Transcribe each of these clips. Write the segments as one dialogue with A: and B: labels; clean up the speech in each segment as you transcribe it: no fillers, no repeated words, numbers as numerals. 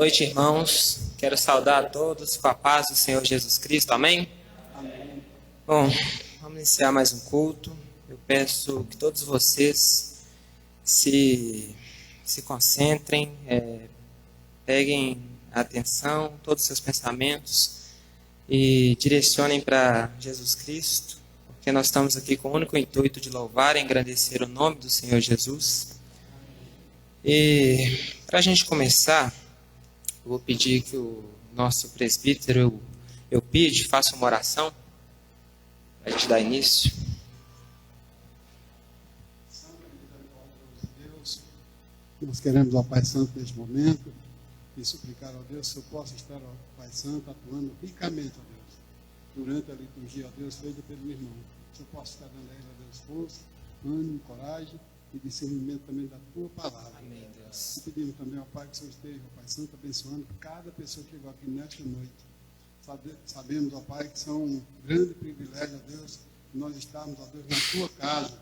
A: noite, irmãos. Quero saudar a todos com a paz do Senhor Jesus Cristo. Amém?
B: Amém.
A: Bom, vamos iniciar mais um culto. Eu peço que todos vocês se concentrem, peguem a atenção, todos os seus pensamentos e direcionem para Jesus Cristo, porque nós estamos aqui com o único intuito de louvar e engrandecer o nome do Senhor Jesus. E para a gente começar, eu vou pedir que o nosso presbítero Eupídio faça uma oração para a gente dar início.
B: Deus, nós queremos, ó Pai Santo, neste momento, e suplicar, ó Deus, se eu possa estar, ó Pai Santo, atuando ricamente, ó Deus, durante a liturgia, ó Deus, feita pelo meu irmão. Se eu possa estar dando a ele, ó Deus, força, ânimo, coragem e discernimento também da tua palavra.
A: Amém, Deus.
B: E pedimos também, ó Pai, que o Senhor esteja, ó Pai Santo, abençoando cada pessoa que chegou aqui nesta noite. Sabemos, ó Pai, que são um grande privilégio, ó Deus, nós estarmos, ó Deus, na tua casa,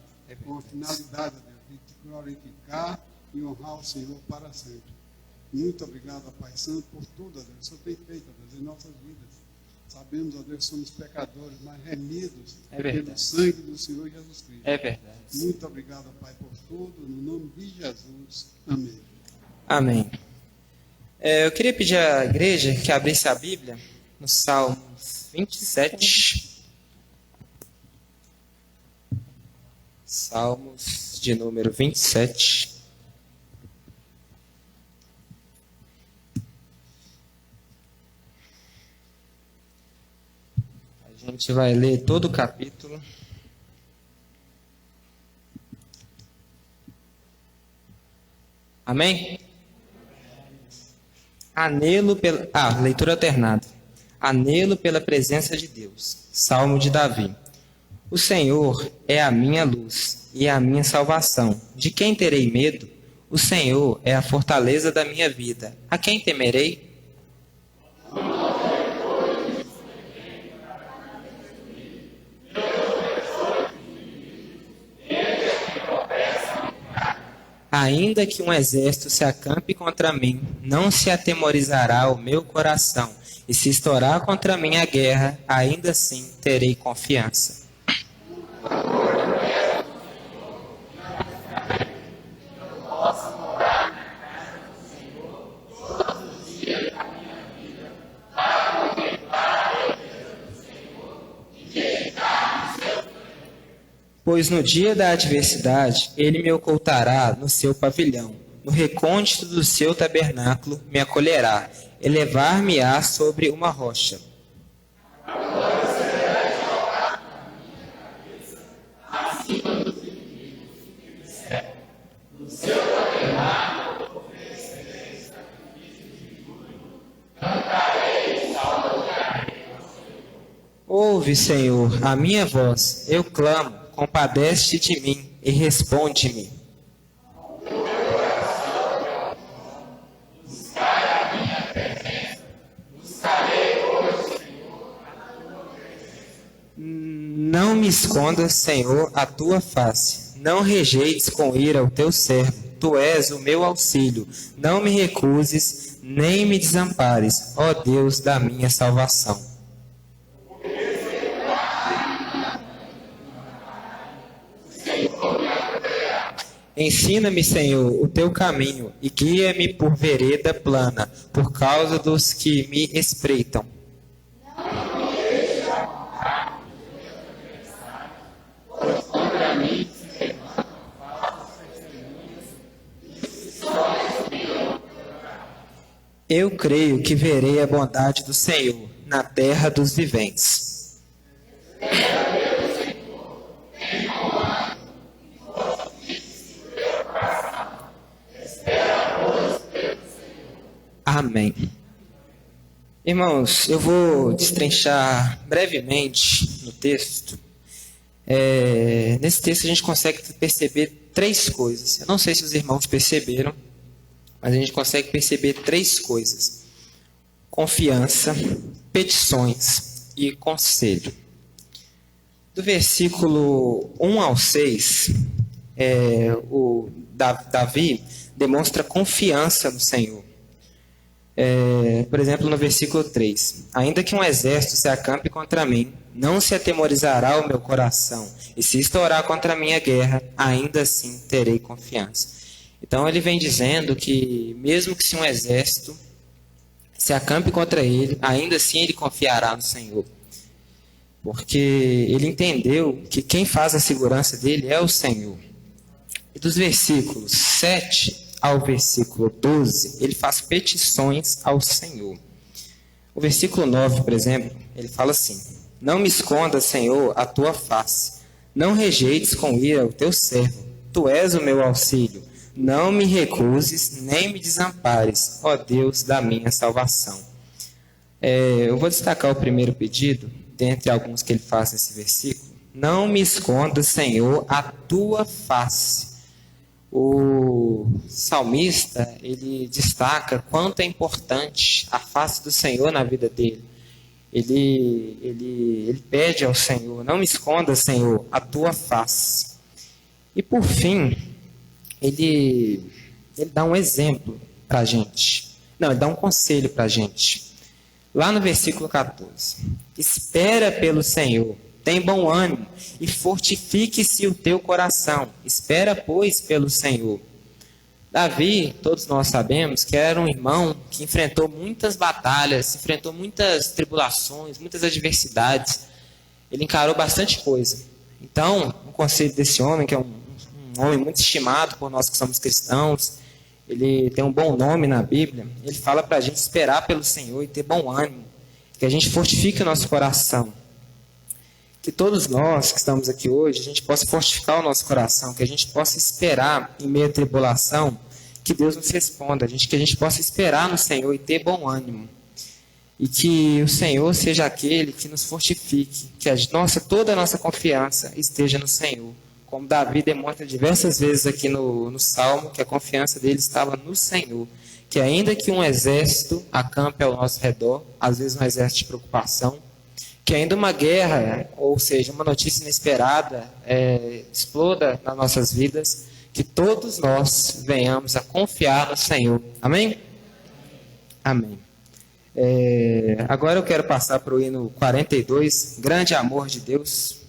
B: com a finalidade, ó Deus, de te glorificar e honrar o Senhor para sempre. Muito obrigado, ó Pai Santo, por tudo, ó Deus, que o Senhor tem feito, ó Deus, em nossas vidas. Sabemos, ó Deus, que somos pecadores, mas remidos pelo sangue do Senhor Jesus Cristo.
A: É verdade.
B: Muito obrigado, ó Pai, por tudo, no nome de Jesus. Amém.
A: Amém. Eu queria pedir à igreja que abrisse a Bíblia no Salmos 27. Salmos de número 27. A gente vai ler todo o capítulo. Amém? Anelo pela... leitura alternada. Anelo pela presença de Deus. Salmo de Davi. O Senhor é a minha luz e a minha salvação. De quem terei medo? O Senhor é a fortaleza da minha vida. A quem temerei? Ainda que um exército se acampe contra mim, não se atemorizará o meu coração. E se estourar contra mim a guerra, ainda assim terei confiança. Pois no dia da adversidade, ele me ocultará no seu pavilhão. No recôndito do seu tabernáculo me acolherá. Elevar-me-á sobre uma rocha. Ouve, Senhor, a minha voz. Eu clamo, compadece-te de mim e responde-me. Não me escondas, Senhor, a tua face. Não rejeites com ira o teu servo. Tu és o meu auxílio. Não me recuses, nem me desampares, ó Deus da minha salvação. Ensina-me, Senhor, o teu caminho e guia-me por vereda plana, por causa dos que me espreitam. Eu creio que verei a bondade do Senhor na terra dos viventes. Amém. Irmãos, eu vou destrinchar brevemente no texto. Nesse texto a gente consegue perceber três coisas. Eu não sei se os irmãos perceberam, mas a gente consegue perceber três coisas: confiança, petições e conselho. Do versículo 1 ao 6, o Davi demonstra confiança no Senhor. Por exemplo, no versículo 3: ainda que um exército se acampe contra mim, não se atemorizará o meu coração, e se estourar contra mim a guerra, ainda assim terei confiança. Então ele vem dizendo que mesmo que se um exército se acampe contra ele, ainda assim ele confiará no Senhor. Porque ele entendeu que quem faz a segurança dele é o Senhor. E dos versículos 7 ao versículo 12, ele faz petições ao Senhor. O versículo 9, por exemplo, ele fala assim: não me escondas, Senhor, a tua face. Não rejeites com ira o teu servo. Tu és o meu auxílio. Não me recuses, nem me desampares, ó Deus da minha salvação. Eu vou destacar o primeiro pedido, dentre alguns que ele faz nesse versículo. Não me escondas, Senhor, a tua face. O salmista, ele destaca quanto é importante a face do Senhor na vida dele. Ele pede ao Senhor: não me esconda, Senhor, a tua face. E por fim, ele dá um exemplo para a gente. Não, ele dá um conselho para a gente. Lá no versículo 14: espera pelo Senhor, tem bom ânimo e fortifique-se o teu coração. Espera, pois, pelo Senhor. Davi, todos nós sabemos que era um irmão que enfrentou muitas batalhas, enfrentou muitas tribulações, muitas adversidades. Ele encarou bastante coisa. Então, o conselho desse homem, que é um homem muito estimado por nós que somos cristãos, ele tem um bom nome na Bíblia, ele fala para a gente esperar pelo Senhor e ter bom ânimo, que a gente fortifique o nosso coração. Que todos nós que estamos aqui hoje, a gente possa fortificar o nosso coração, que a gente possa esperar em meio à tribulação, que Deus nos responda, que a gente possa esperar no Senhor e ter bom ânimo. E que o Senhor seja aquele que nos fortifique, que toda a nossa confiança esteja no Senhor. Como Davi demonstra diversas vezes aqui no Salmo, que a confiança dele estava no Senhor. Que ainda que um exército acampe ao nosso redor, às vezes um exército de preocupação, que ainda uma guerra, ou seja, uma notícia inesperada, exploda nas nossas vidas, que todos nós venhamos a confiar no Senhor. Amém? Amém. Agora eu quero passar para o hino 42, Grande Amor de Deus.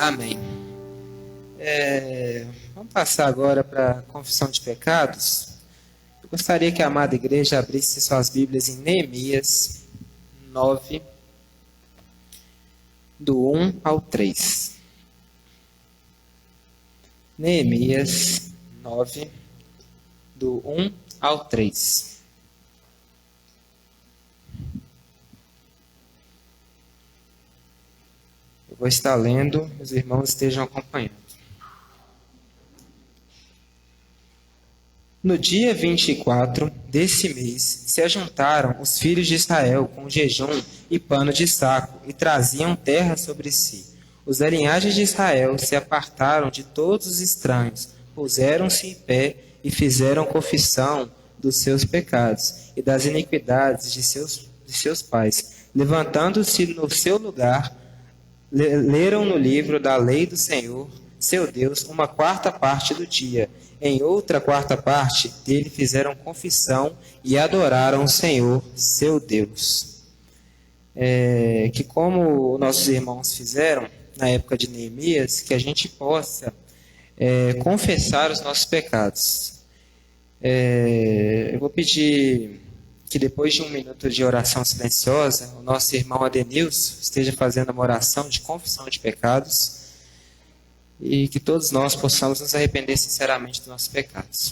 A: Amém. Vamos passar agora para a confissão de pecados. Eu gostaria que a amada igreja abrisse suas Bíblias em Neemias 9, do 1 ao 3. Neemias 9, do 1 ao 3. Eu vou estar lendo, os irmãos estejam acompanhando. No dia 24 desse mês, se ajuntaram os filhos de Israel com jejum e pano de saco, e traziam terra sobre si. Os da linhagem de Israel se apartaram de todos os estranhos, puseram-se em pé e fizeram confissão dos seus pecados e das iniquidades de seus pais. Levantando-se no seu lugar, leram no livro da lei do Senhor, seu Deus, uma quarta parte do dia. Em outra quarta parte dele fizeram confissão e adoraram o Senhor, seu Deus. Que como nossos irmãos fizeram na época de Neemias, que a gente possa confessar os nossos pecados. Eu vou pedir que depois de um minuto de oração silenciosa, o nosso irmão Adenilson esteja fazendo uma oração de confissão de pecados e que todos nós possamos nos arrepender sinceramente dos nossos pecados.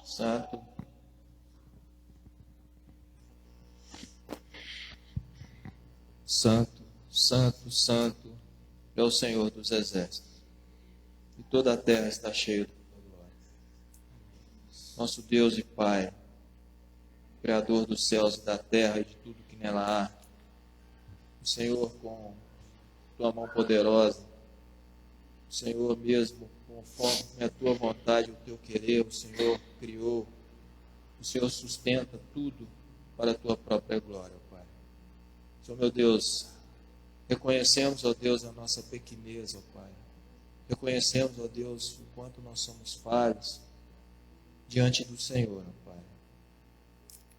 C: Santo, Santo, Santo, Santo é o Senhor dos exércitos, e toda a terra está cheia de tua glória. Nosso Deus e Pai, Criador dos céus e da terra e de tudo que nela há, o Senhor com tua mão poderosa, o Senhor mesmo conforme a tua vontade, o teu querer, o Senhor criou, o Senhor sustenta tudo para a tua própria glória, Pai. Senhor meu Deus, reconhecemos, ó Deus, a nossa pequenez, ó Pai. Reconhecemos, ó Deus, o quanto nós somos falhos diante do Senhor, ó Pai.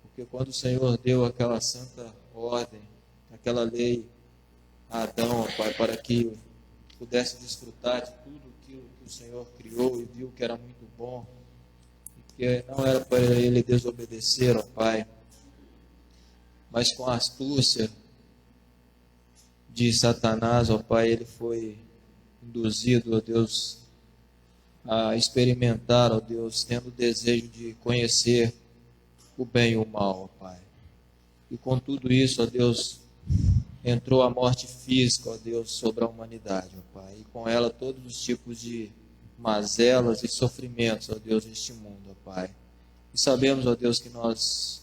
C: Porque quando o Senhor deu aquela santa ordem, aquela lei a Adão, ó Pai, para que pudesse desfrutar de tudo aquilo que o Senhor criou e viu que era muito bom, e que não era para ele desobedecer, ó Pai, mas com a astúcia de Satanás, ó Pai, ele foi induzido, ó Deus, a experimentar, ó Deus, tendo o desejo de conhecer o bem e o mal, ó Pai. E com tudo isso, ó Deus, entrou a morte física, ó Deus, sobre a humanidade, ó Pai, e com ela todos os tipos de mazelas e sofrimentos, ó Deus, neste mundo, ó Pai. E sabemos, ó Deus, que nós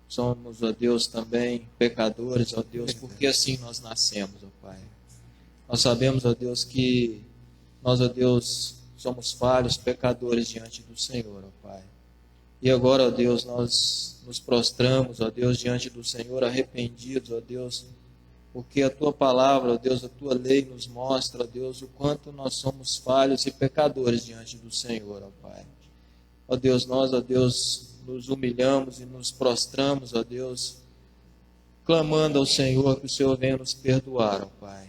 C: somos, ó Deus, também pecadores, ó Deus, porque assim nós nascemos, ó Pai. Nós sabemos, ó Deus, que nós, ó Deus, somos falhos, pecadores diante do Senhor, ó Pai. E agora, ó Deus, nós nos prostramos, ó Deus, diante do Senhor, arrependidos, ó Deus, porque a Tua palavra, ó Deus, a Tua lei nos mostra, ó Deus, o quanto nós somos falhos e pecadores diante do Senhor, ó Pai. Ó Deus, nós, ó Deus, nos humilhamos e nos prostramos, ó Deus, clamando ao Senhor que o Senhor venha nos perdoar, ó Pai.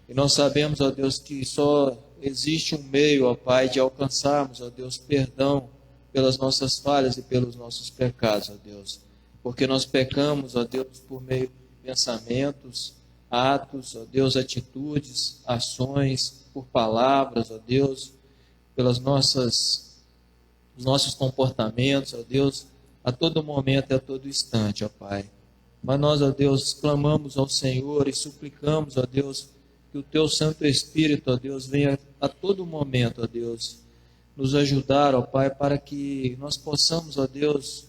C: E nós sabemos, ó Deus, que só existe um meio, ó Pai, de alcançarmos, ó Deus, perdão pelas nossas falhas e pelos nossos pecados, ó Deus. Porque nós pecamos, ó Deus, por meio de pensamentos, atos, ó Deus, atitudes, ações, por palavras, ó Deus, pelas os nossos comportamentos, ó Deus, a todo momento e a todo instante, ó Pai. Mas nós, ó Deus, clamamos ao Senhor e suplicamos, ó Deus, que o Teu Santo Espírito, ó Deus, venha a todo momento, ó Deus, nos ajudar, ó Pai, para que nós possamos, ó Deus,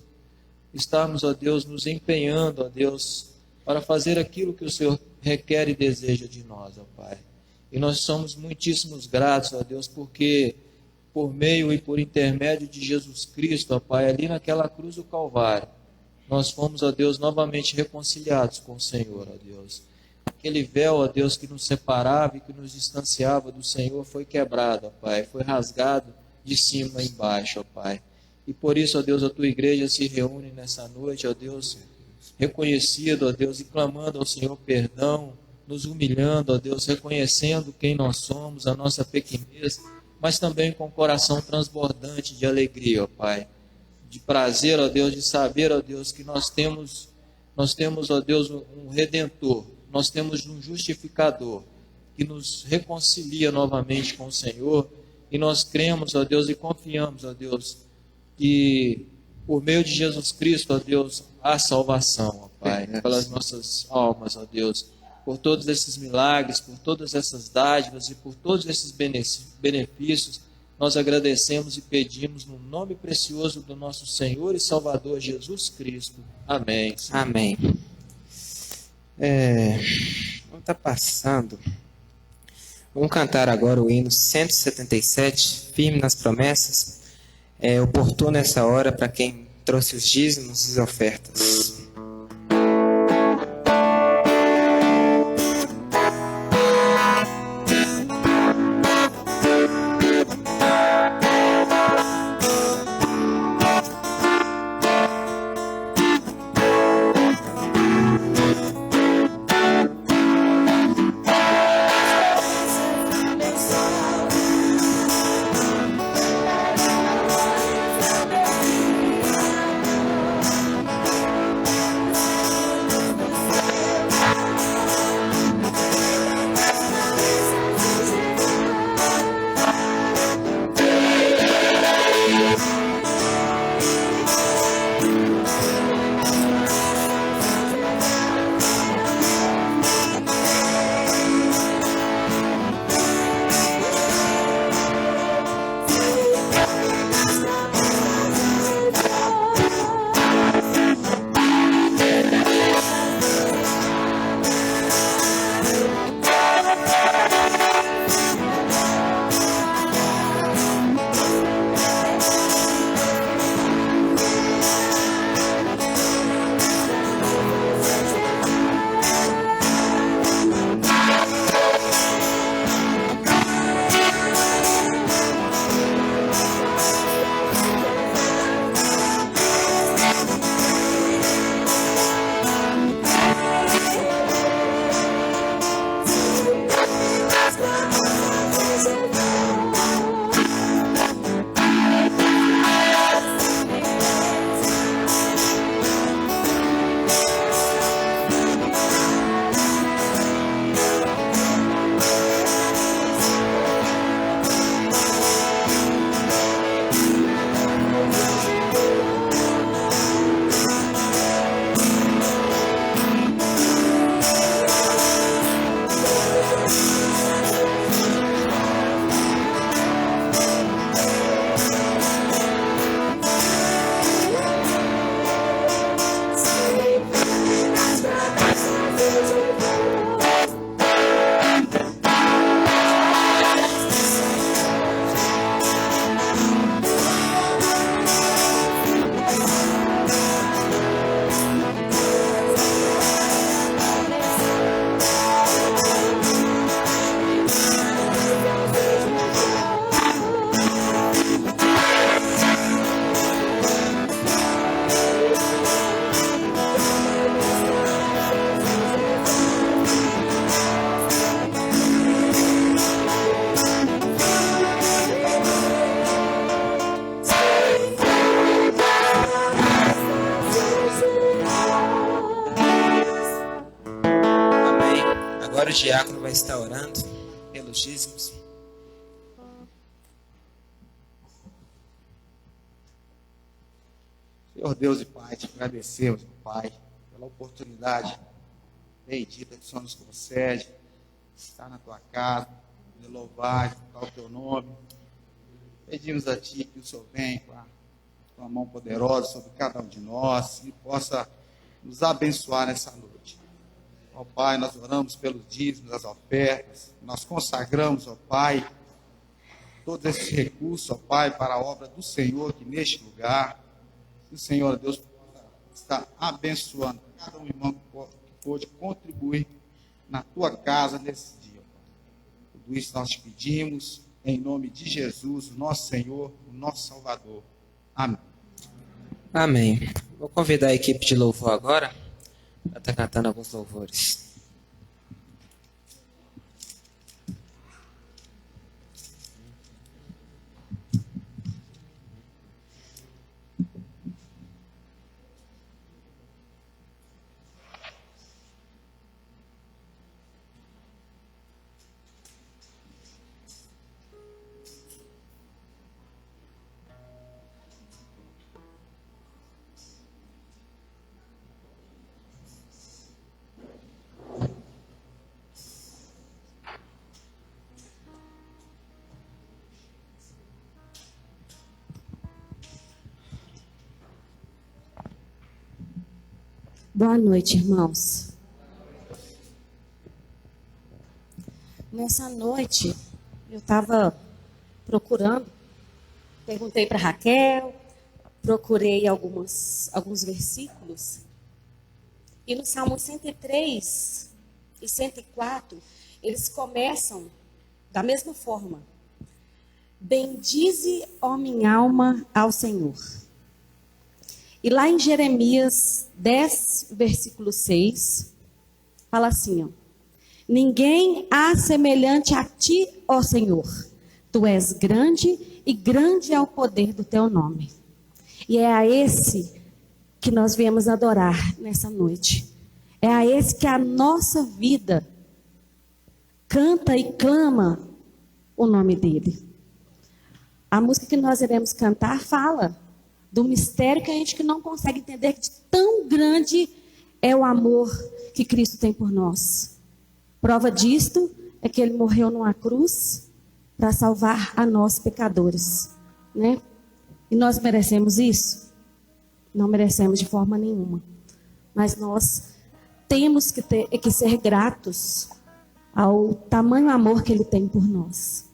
C: estarmos, ó Deus, nos empenhando, ó Deus, para fazer aquilo que o Senhor requer e deseja de nós, ó Pai. E nós somos muitíssimos gratos, ó Deus, porque por meio e por intermédio de Jesus Cristo, ó Pai, ali naquela cruz do Calvário, nós fomos, ó Deus, novamente reconciliados com o Senhor, ó Deus. Aquele véu, ó Deus, que nos separava e que nos distanciava do Senhor foi quebrado, ó Pai, foi rasgado de cima a embaixo, ó Pai. E por isso, ó Deus, a Tua igreja se reúne nessa noite, ó Deus, reconhecido, ó Deus, e clamando ao Senhor perdão, nos humilhando, ó Deus, reconhecendo quem nós somos, a nossa pequenez, mas também com o coração transbordante de alegria, ó Pai, de prazer, ó Deus, de saber, ó Deus, que nós temos, ó Deus, um Redentor, nós temos um Justificador, que nos reconcilia novamente com o Senhor, e nós cremos, ó Deus, e confiamos, ó Deus, que por meio de Jesus Cristo, ó Deus, há salvação, ó Pai, pelas nossas almas, ó Deus, por todos esses milagres, por todas essas dádivas e por todos esses benefícios, nós agradecemos e pedimos no nome precioso do nosso Senhor e Salvador Jesus Cristo. Amém.
A: Amém. Vamos estar passando. Vamos cantar agora o hino 177, Firme nas Promessas. É oportuno essa hora para quem trouxe os dízimos e as ofertas. Agora o diácono vai estar orando pelos dízimos.
D: Senhor Deus e Pai, te agradecemos, Pai, pela oportunidade bendita que o Senhor nos concede, estar na tua casa, de louvar, exaltar o teu nome. Pedimos a ti que o Senhor venha com a tua mão poderosa sobre cada um de nós e possa nos abençoar nessa noite. Ó Pai, nós oramos pelos dízimos, das ofertas, nós consagramos, ó Pai, todos esses recursos, ó Pai, para a obra do Senhor aqui neste lugar. Que o Senhor, Deus, está abençoando cada um irmão que pôde contribuir na tua casa nesse dia. Tudo isso nós te pedimos em nome de Jesus, o nosso Senhor, o nosso Salvador. Amém.
A: Amém. Vou convidar a equipe de louvor agora para estar cantando alguns louvores.
E: Boa noite, irmãos. Nessa noite, eu estava procurando, perguntei para Raquel, procurei alguns versículos, e no Salmo 103 e 104, eles começam da mesma forma. Bendize, ó minha alma, ao Senhor. E lá em Jeremias 10, versículo 6, fala assim, ó: ninguém há semelhante a ti, ó Senhor. Tu és grande e grande é o poder do teu nome. E é a esse que nós viemos adorar nessa noite. É a esse que a nossa vida canta e clama o nome dele. A música que nós iremos cantar fala do mistério que a gente não consegue entender, de tão grande é o amor que Cristo tem por nós. Prova disto é que ele morreu numa cruz para salvar a nós pecadores, né? E nós merecemos isso? Não merecemos de forma nenhuma. Mas nós temos que ser gratos ao tamanho amor que ele tem por nós.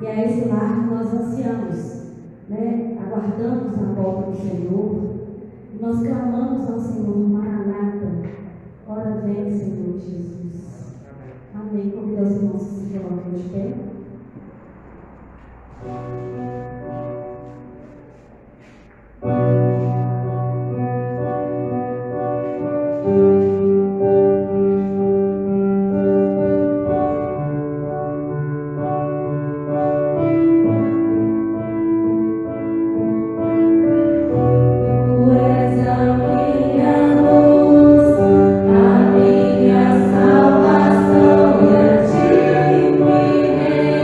E: E é esse lar que nós ansiamos, né? Aguardamos a volta do Senhor. E nós clamamos ao Senhor, Maranata. Ora vem, Senhor Jesus. Amém. Convido os irmãos que se coloquem de pé.
F: Salvação e a ti me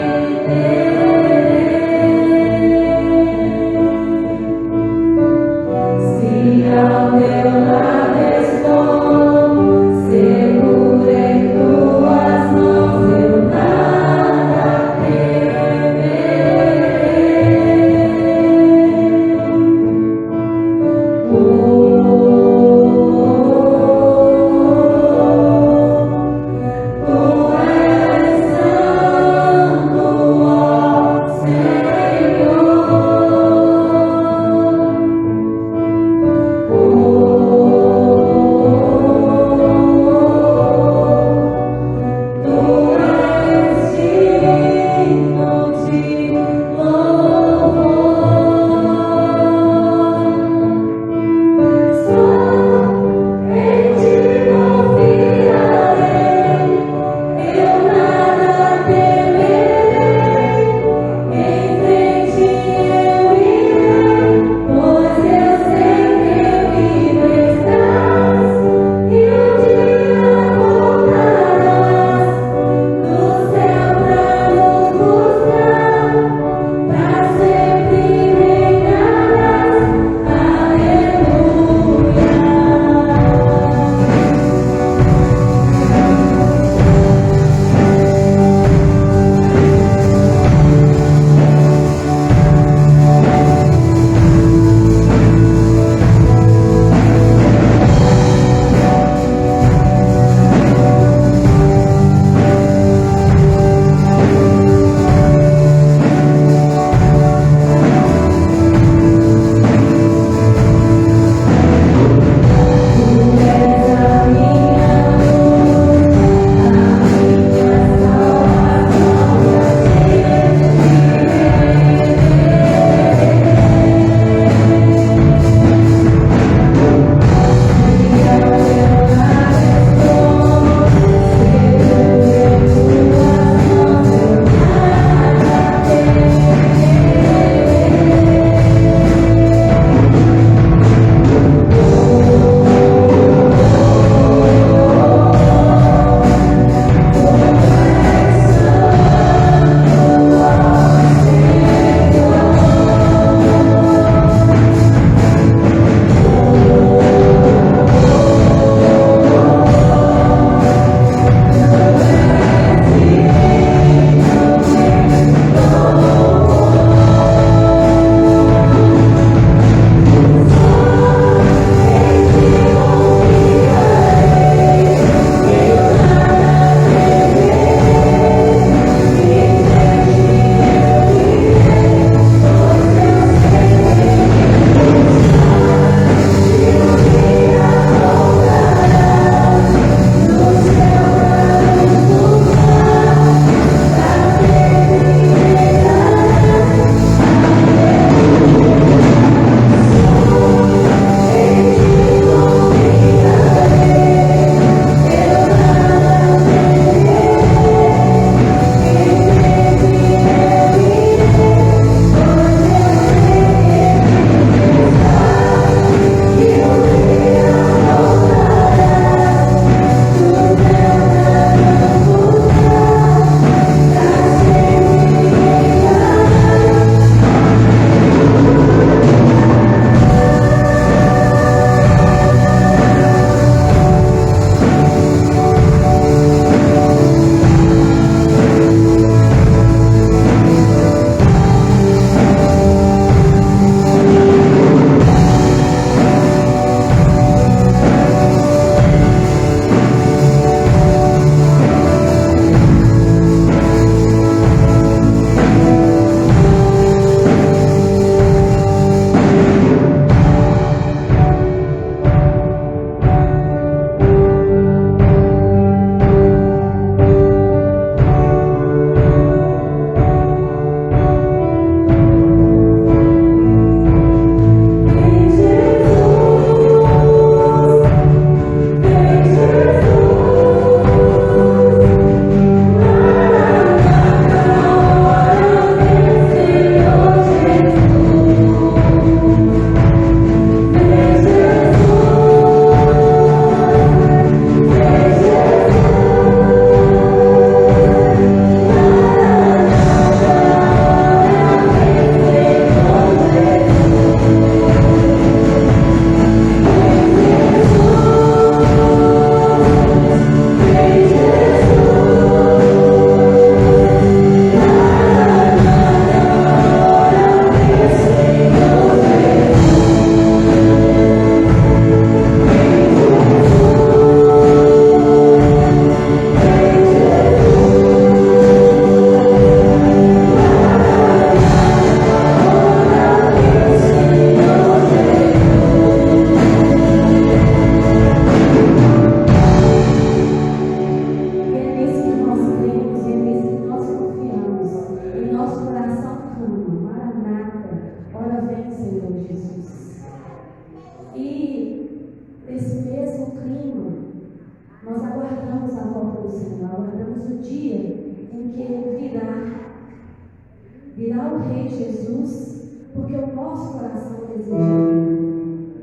E: Rei Jesus, porque o nosso coração deseja Ele.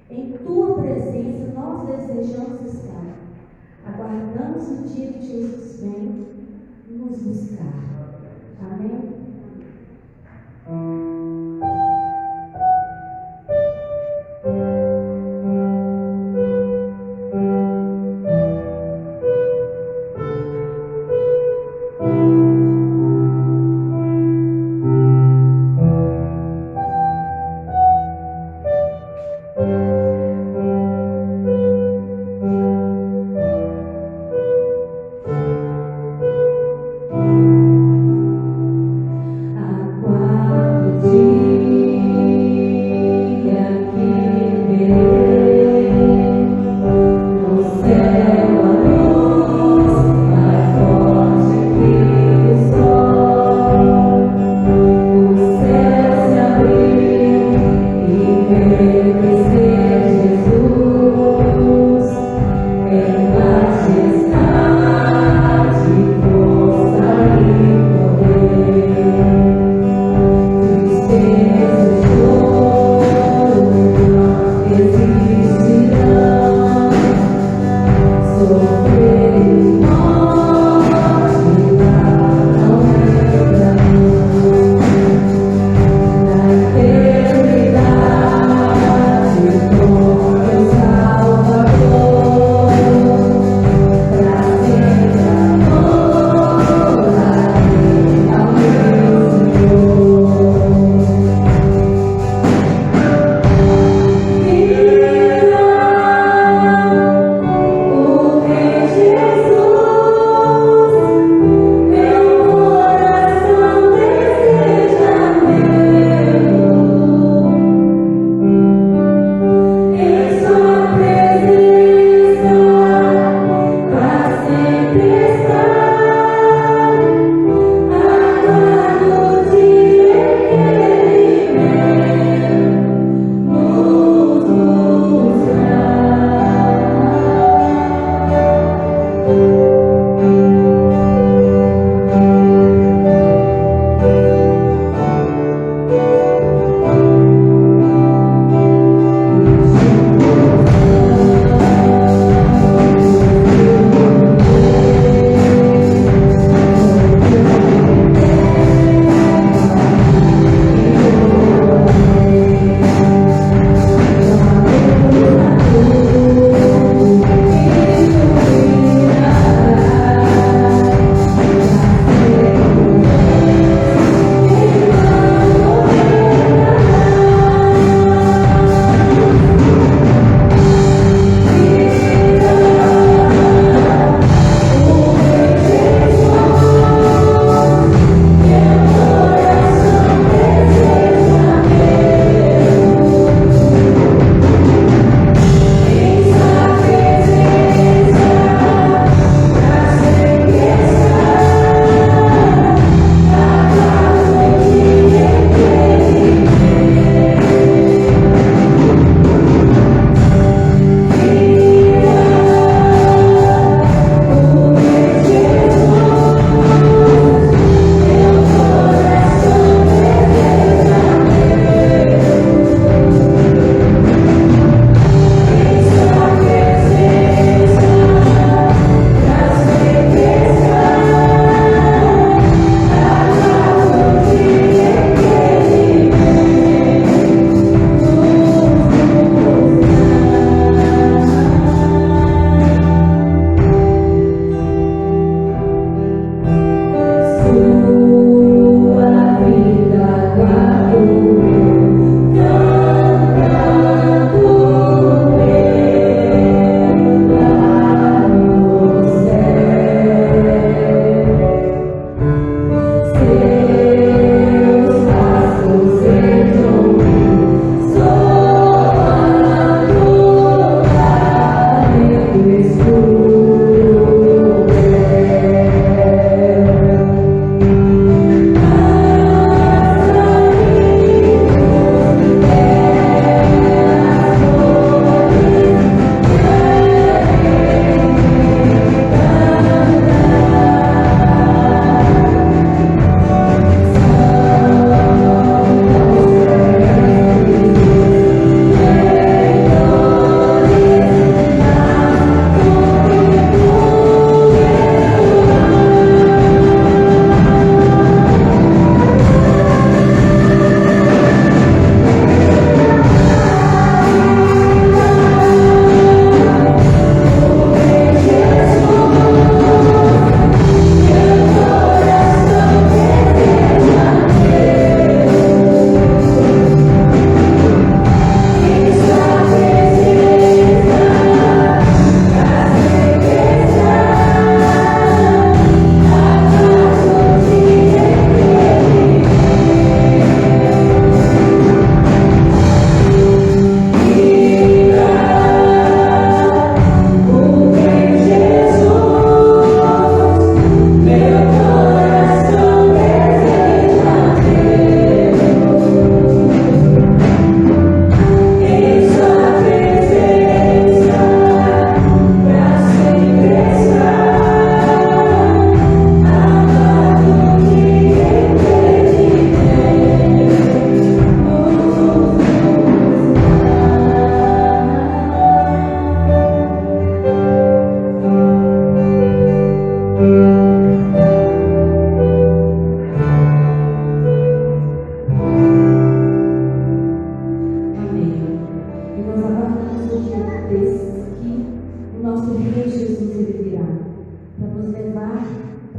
E: Em tua presença nós desejamos estar. Aguardamos o dia que Jesus vem nos buscar. Amém?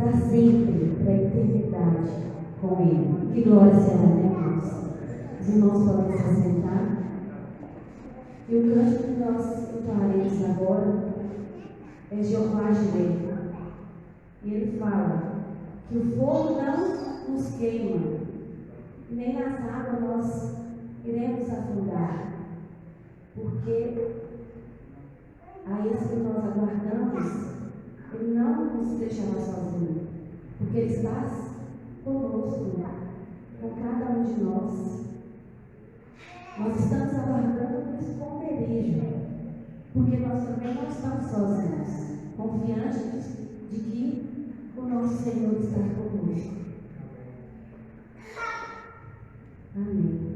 E: para sempre, para a eternidade com Ele. Que glória será, né, irmãos? Os irmãos podem se assentar. E o canto que nós entoaremos agora é Jeová Jireh. E ele fala que o fogo não nos queima, e nem nas águas nós iremos afundar, porque a esse que nós aguardamos, ele não nos deixará sozinhos, porque ele está conosco, com cada um de nós. Nós estamos aguardando esse esconderijo, porque nós também não estamos sozinhos, confiantes de que o nosso Senhor está conosco. Amém.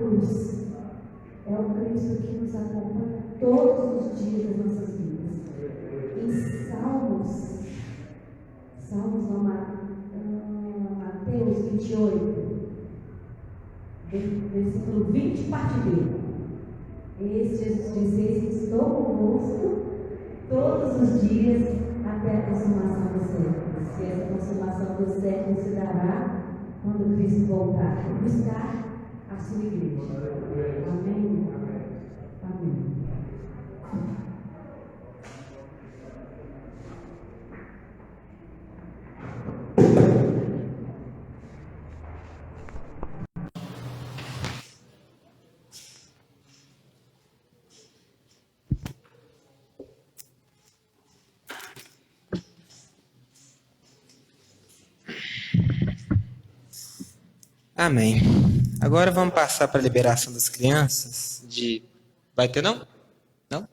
E: cruz é o Cristo que nos acompanha todos os dias das nossas vidas. Em Salmos, Mateus 28, versículo 20, parte B. Esse Jesus disse: estou convosco todos os dias até a consumação dos séculos. E essa consumação dos séculos se dará quando Cristo voltar a buscar a sua igreja. Amém? Amém.
A: Amém. Agora vamos passar para a liberação das crianças. Vai ter não? Não?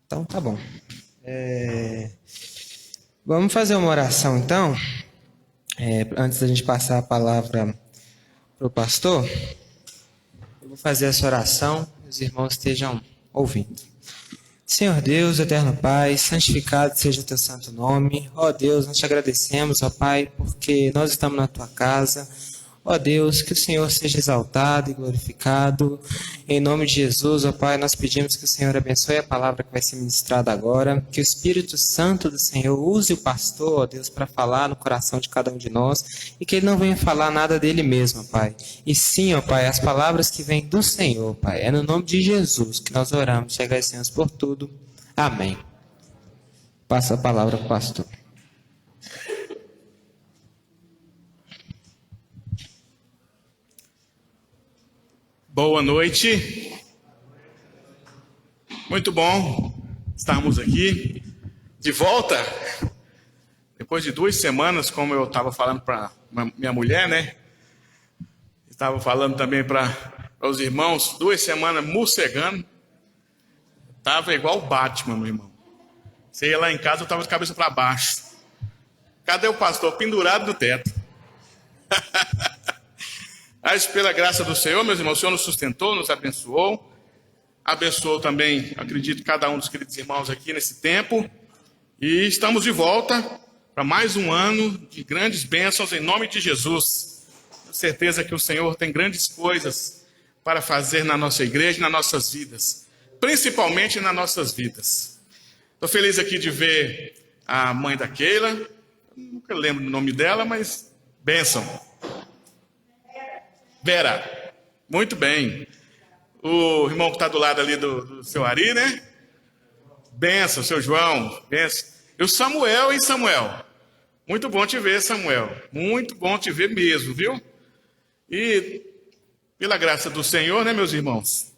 A: Então tá bom. Vamos fazer uma oração então. Antes da gente passar a palavra para o pastor, eu vou fazer essa oração e os irmãos estejam ouvindo. Senhor Deus, eterno Pai, santificado seja o teu santo nome. Ó Deus, nós te agradecemos, ó Pai, porque nós estamos na tua casa. Ó Deus, que o Senhor seja exaltado e glorificado. Em nome de Jesus, ó Pai, nós pedimos que o Senhor abençoe a palavra que vai ser ministrada agora. Que o Espírito Santo do Senhor use o pastor, ó Deus, para falar no coração de cada um de nós. E que ele não venha falar nada dele mesmo, ó Pai. E sim, ó Pai, as palavras que vêm do Senhor, Pai. É no nome de Jesus que nós oramos e agradecemos por tudo. Amém. Passa a palavra para o pastor.
F: Boa noite. Muito bom estarmos aqui de volta. Depois de 2 semanas, como eu estava falando para minha mulher, né? Estava falando também para os irmãos, 2 semanas morcegando. Estava igual o Batman, meu irmão. Você ia lá em casa, eu estava de cabeça para baixo. Cadê o pastor? Pendurado no teto. Mas pela graça do Senhor, meus irmãos, o Senhor nos sustentou, nos abençoou. Abençoou também, acredito, cada um dos queridos irmãos aqui nesse tempo. E estamos de volta para mais um ano de grandes bênçãos em nome de Jesus. Tenho certeza que o Senhor tem grandes coisas para fazer na nossa igreja e nas nossas vidas. Principalmente nas nossas vidas. Estou feliz aqui de ver a mãe da Keila. Nunca lembro o nome dela, mas bênção. Vera, muito bem. O irmão que está do lado ali do seu Ari, né? Benção, seu João, benção. E o Samuel, hein, Samuel? Muito bom te ver, Samuel. Muito bom te ver mesmo, viu? E pela graça do Senhor, né, meus irmãos?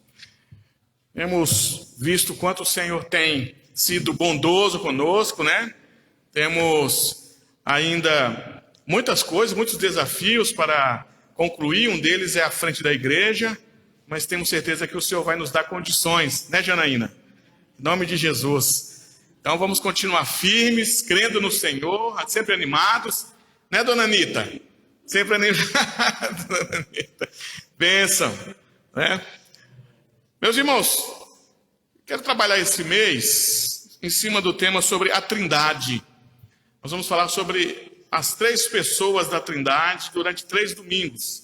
F: Temos visto quanto o Senhor tem sido bondoso conosco, né? Temos ainda muitas coisas, muitos desafios para concluir. Um deles é à frente da igreja, mas temos certeza que o Senhor vai nos dar condições, né, Janaína? Em nome de Jesus. Então vamos continuar firmes, crendo no Senhor, sempre animados, né, dona Anitta? Sempre animados, dona Anitta. Bênção, né? Meus irmãos, quero trabalhar esse mês em cima do tema sobre a Trindade. Nós vamos falar sobre as 3 pessoas da Trindade durante 3 domingos.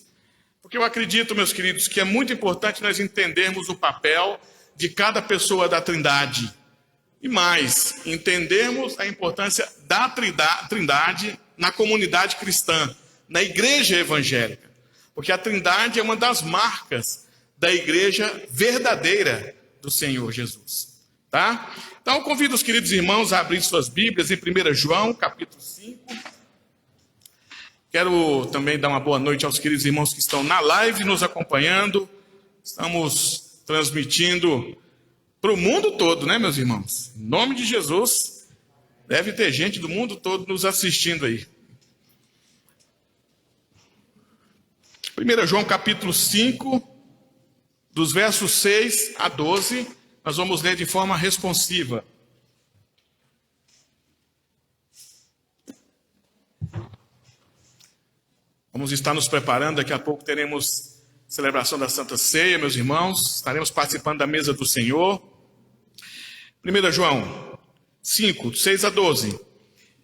F: Porque eu acredito, meus queridos, que é muito importante nós entendermos o papel de cada pessoa da Trindade. E mais, entendermos a importância da Trindade na comunidade cristã, na igreja evangélica. Porque a Trindade é uma das marcas da igreja verdadeira do Senhor Jesus. Tá? Então eu convido os queridos irmãos a abrir suas Bíblias em 1 João, capítulo 5. Quero também dar uma boa noite aos queridos irmãos que estão na live nos acompanhando. Estamos transmitindo para o mundo todo, né, meus irmãos? Em nome de Jesus, deve ter gente do mundo todo nos assistindo aí. 1 João capítulo 5, dos versos 6 a 12, nós vamos ler de forma responsiva. Vamos estar nos preparando, daqui a pouco teremos celebração da Santa Ceia, meus irmãos. Estaremos participando da mesa do Senhor. 1 João 5, 6 a 12.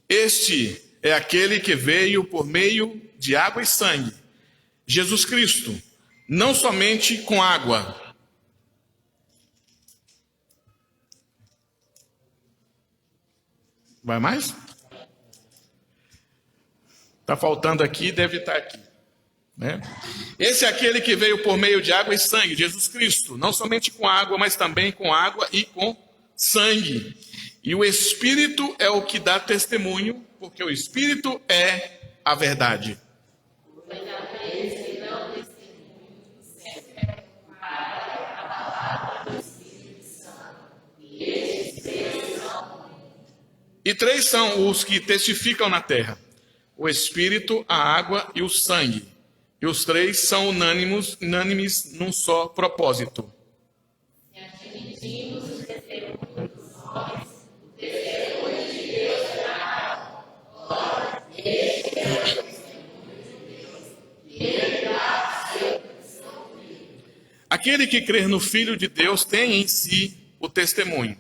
F: Este é aquele que veio por meio de água e sangue, Jesus Cristo, não somente com água. Vai mais? Está faltando aqui, deve estar aqui. Né? Esse é aquele que veio por meio de água e sangue, Jesus Cristo, não somente com água, mas também com água e com sangue. E o Espírito é o que dá testemunho, porque o Espírito é a verdade. E três são os que testificam na terra: o Espírito, a água e o sangue. E os três são unânimes num só propósito. Aquele que crer no Filho de Deus tem em si o testemunho.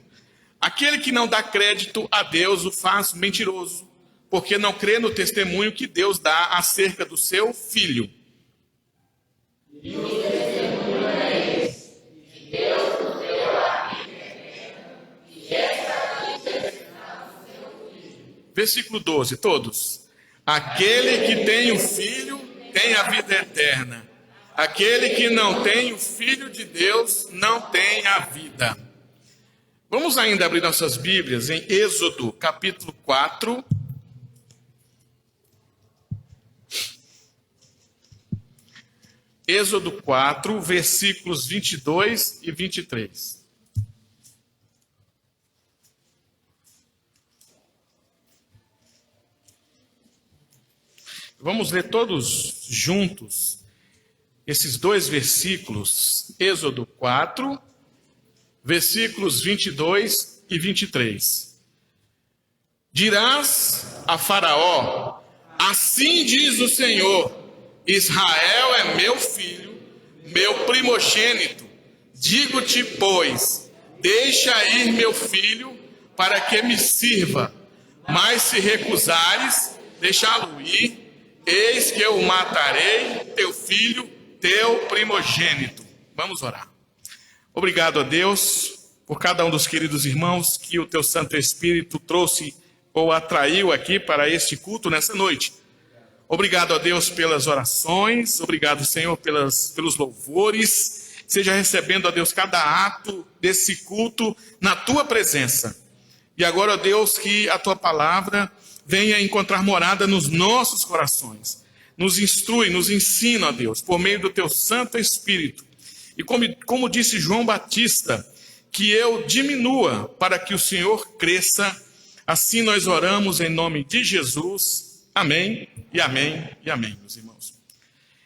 F: Aquele que não dá crédito a Deus o faz mentiroso, porque não crê no testemunho que Deus dá acerca do seu Filho. E o testemunho é esse, que Deus nos deu a vida eterna, e esta vida está no seu Filho. Versículo 12, todos. Aquele que tem o Filho tem a vida eterna. Aquele que não tem o Filho de Deus não tem a vida. Vamos ainda abrir nossas Bíblias em Êxodo, capítulo 4. Êxodo 4, versículos 22 e 23. Vamos ler todos juntos esses dois versículos. Êxodo 4, versículos 22 e 23. Dirás a Faraó: assim diz o Senhor, Israel é meu filho, meu primogênito. Digo-te, pois, deixa ir meu filho, para que me sirva. Mas se recusares deixá-lo ir, eis que eu matarei teu filho, teu primogênito. Vamos orar. Obrigado a Deus por cada um dos queridos irmãos que o teu Santo Espírito trouxe ou atraiu aqui para este culto nessa noite. Obrigado a Deus pelas orações, obrigado, Senhor, pelos louvores. Seja recebendo, a Deus, cada ato desse culto na tua presença. E agora, ó Deus, que a tua palavra venha encontrar morada nos nossos corações. Nos instrui, nos ensina, ó Deus, por meio do teu Santo Espírito. E como disse João Batista, que eu diminua para que o Senhor cresça. Assim nós oramos em nome de Jesus. Amém, e amém, e amém, meus irmãos.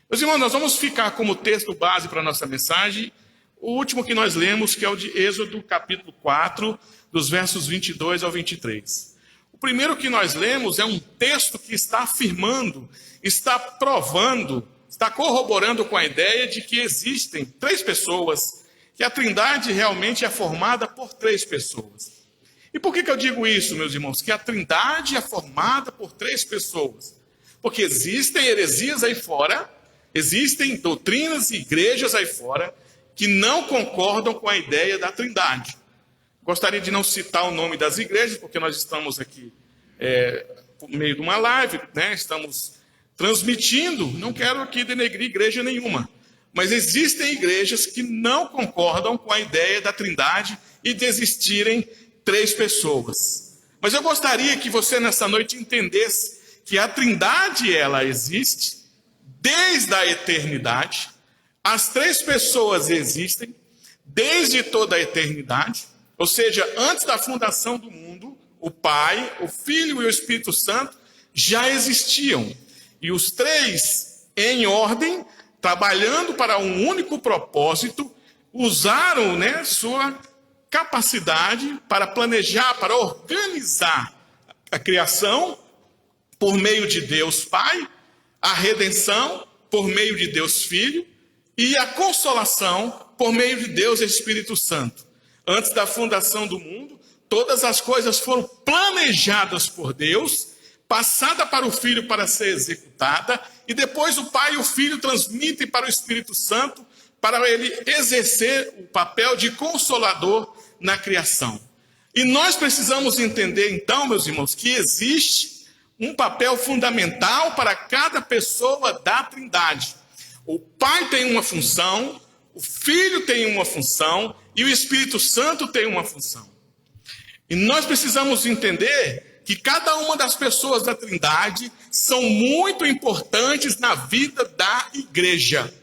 F: Meus irmãos, nós vamos ficar como texto base para a nossa mensagem o último que nós lemos, que é o de Êxodo, capítulo 4, dos versos 22 ao 23. O primeiro que nós lemos é um texto que está afirmando, está provando, está corroborando com a ideia de que existem três pessoas, que a Trindade realmente é formada por três pessoas. E por que eu digo isso, meus irmãos? Que a Trindade é formada por três pessoas. Porque existem heresias aí fora, existem doutrinas e igrejas aí fora que não concordam com a ideia da Trindade. Gostaria de não citar o nome das igrejas, porque nós estamos aqui por meio de uma live, né? Estamos transmitindo, não quero aqui denegrir igreja nenhuma, mas existem igrejas que não concordam com a ideia da Trindade e de existirem três pessoas. Mas eu gostaria que você nessa noite entendesse que a Trindade, ela existe desde a eternidade. As três pessoas existem desde toda a eternidade, ou seja, antes da fundação do mundo, o Pai, o Filho e o Espírito Santo já existiam. E os três, em ordem, trabalhando para um único propósito, usaram, sua capacidade para planejar, para organizar a criação por meio de Deus Pai, a redenção por meio de Deus Filho e a consolação por meio de Deus e Espírito Santo. Antes da fundação do mundo, todas as coisas foram planejadas por Deus, passada para o Filho para ser executada, e depois o Pai e o Filho transmitem para o Espírito Santo, para ele exercer o papel de consolador na criação. E nós precisamos entender, então, meus irmãos, que existe um papel fundamental para cada pessoa da Trindade. O Pai tem uma função, o Filho tem uma função e o Espírito Santo tem uma função. E nós precisamos entender que cada uma das pessoas da Trindade são muito importantes na vida da igreja.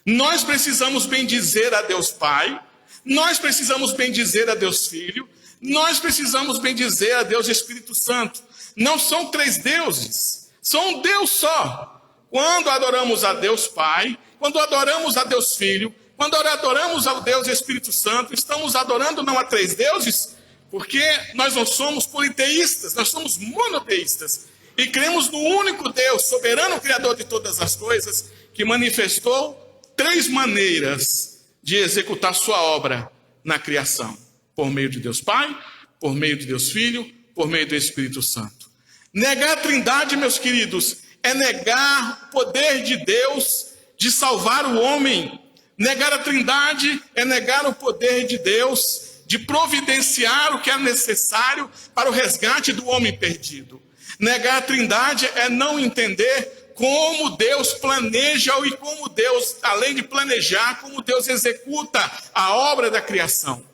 F: Nós precisamos bendizer a Deus Pai, nós precisamos bendizer a Deus Filho, nós precisamos bendizer a Deus Espírito Santo. Não são três deuses, são um Deus só. Quando adoramos a Deus Pai, quando adoramos a Deus Filho, quando adoramos ao Deus Espírito Santo, estamos adorando não a três deuses, porque nós não somos politeístas, nós somos monoteístas. E cremos no único Deus, soberano Criador de todas as coisas, que manifestou três maneiras de executar sua obra na criação. Por meio de Deus Pai, por meio de Deus Filho, por meio do Espírito Santo. Negar a Trindade, meus queridos, é negar o poder de Deus de salvar o homem. Negar a Trindade é negar o poder de Deus de providenciar o que é necessário para o resgate do homem perdido. Negar a Trindade é não entender como Deus planeja e como Deus, além de planejar, como Deus executa a obra da criação.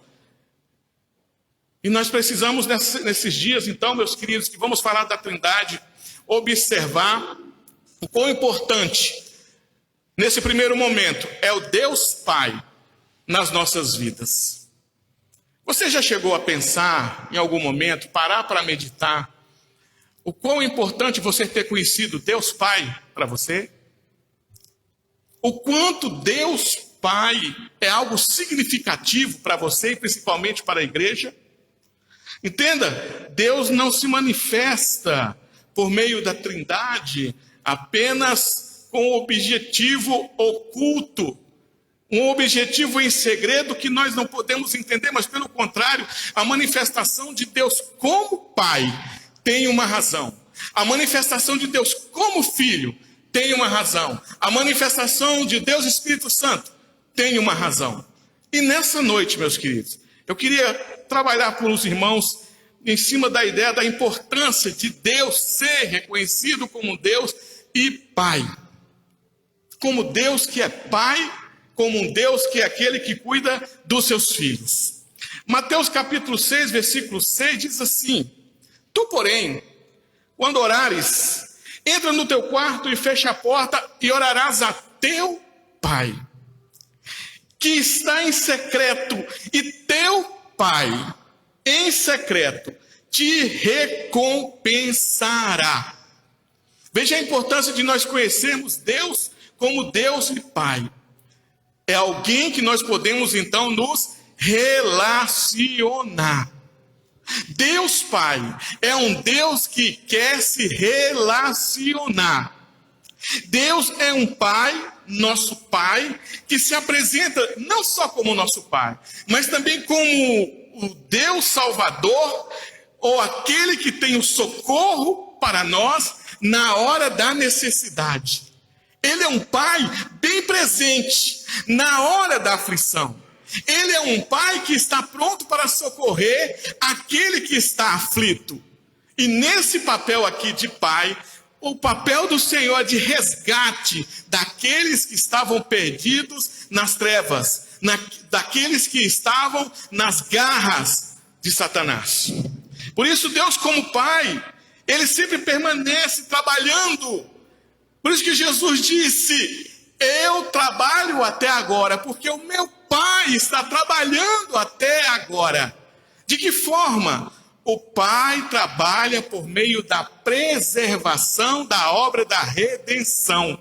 F: E nós precisamos, nesses dias, então, meus queridos, que vamos falar da Trindade, observar o quão importante, nesse primeiro momento, é o Deus Pai nas nossas vidas. Você já chegou a pensar, em algum momento, parar para meditar, o quão importante você ter conhecido Deus Pai para você? O quanto Deus Pai é algo significativo para você e principalmente para a igreja? Entenda, Deus não se manifesta por meio da Trindade apenas com um objetivo oculto, um objetivo em segredo que nós não podemos entender, mas pelo contrário, a manifestação de Deus como Pai tem uma razão. A manifestação de Deus como Filho tem uma razão. A manifestação de Deus Espírito Santo tem uma razão. E nessa noite, meus queridos, eu queria trabalhar com os irmãos em cima da ideia da importância de Deus ser reconhecido como Deus e Pai. Como Deus que é Pai, como um Deus que é aquele que cuida dos seus filhos. Mateus capítulo 6, versículo 6 diz assim: Tu, porém, quando orares, entra no teu quarto e fecha a porta e orarás a teu Pai, que está em secreto, e teu Pai, em secreto, te recompensará. Veja a importância de nós conhecermos Deus como Deus e Pai. É alguém que nós podemos, então, nos relacionar. Deus Pai é um Deus que quer se relacionar. Deus é um Pai, nosso Pai, que se apresenta não só como nosso Pai, mas também como o Deus Salvador, ou aquele que tem o socorro para nós na hora da necessidade. Ele é um Pai bem presente na hora da aflição. Ele é um Pai que está pronto para socorrer aquele que está aflito. E nesse papel aqui de Pai, o papel do Senhor é de resgate daqueles que estavam perdidos nas trevas, daqueles que estavam nas garras de Satanás. Por isso, Deus como Pai, Ele sempre permanece trabalhando. Por isso que Jesus disse: eu trabalho até agora, porque o meu Pai está trabalhando até agora. De que forma? O Pai trabalha por meio da preservação da obra da redenção.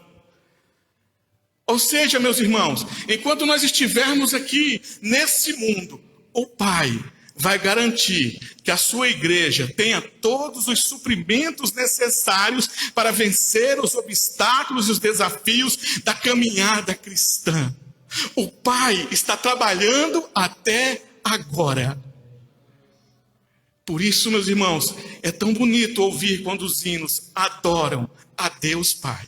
F: Ou seja, meus irmãos, enquanto nós estivermos aqui nesse mundo, o Pai vai garantir que a sua igreja tenha todos os suprimentos necessários para vencer os obstáculos e os desafios da caminhada cristã. O Pai está trabalhando até agora. Por isso, meus irmãos, é tão bonito ouvir quando os hinos adoram a Deus Pai.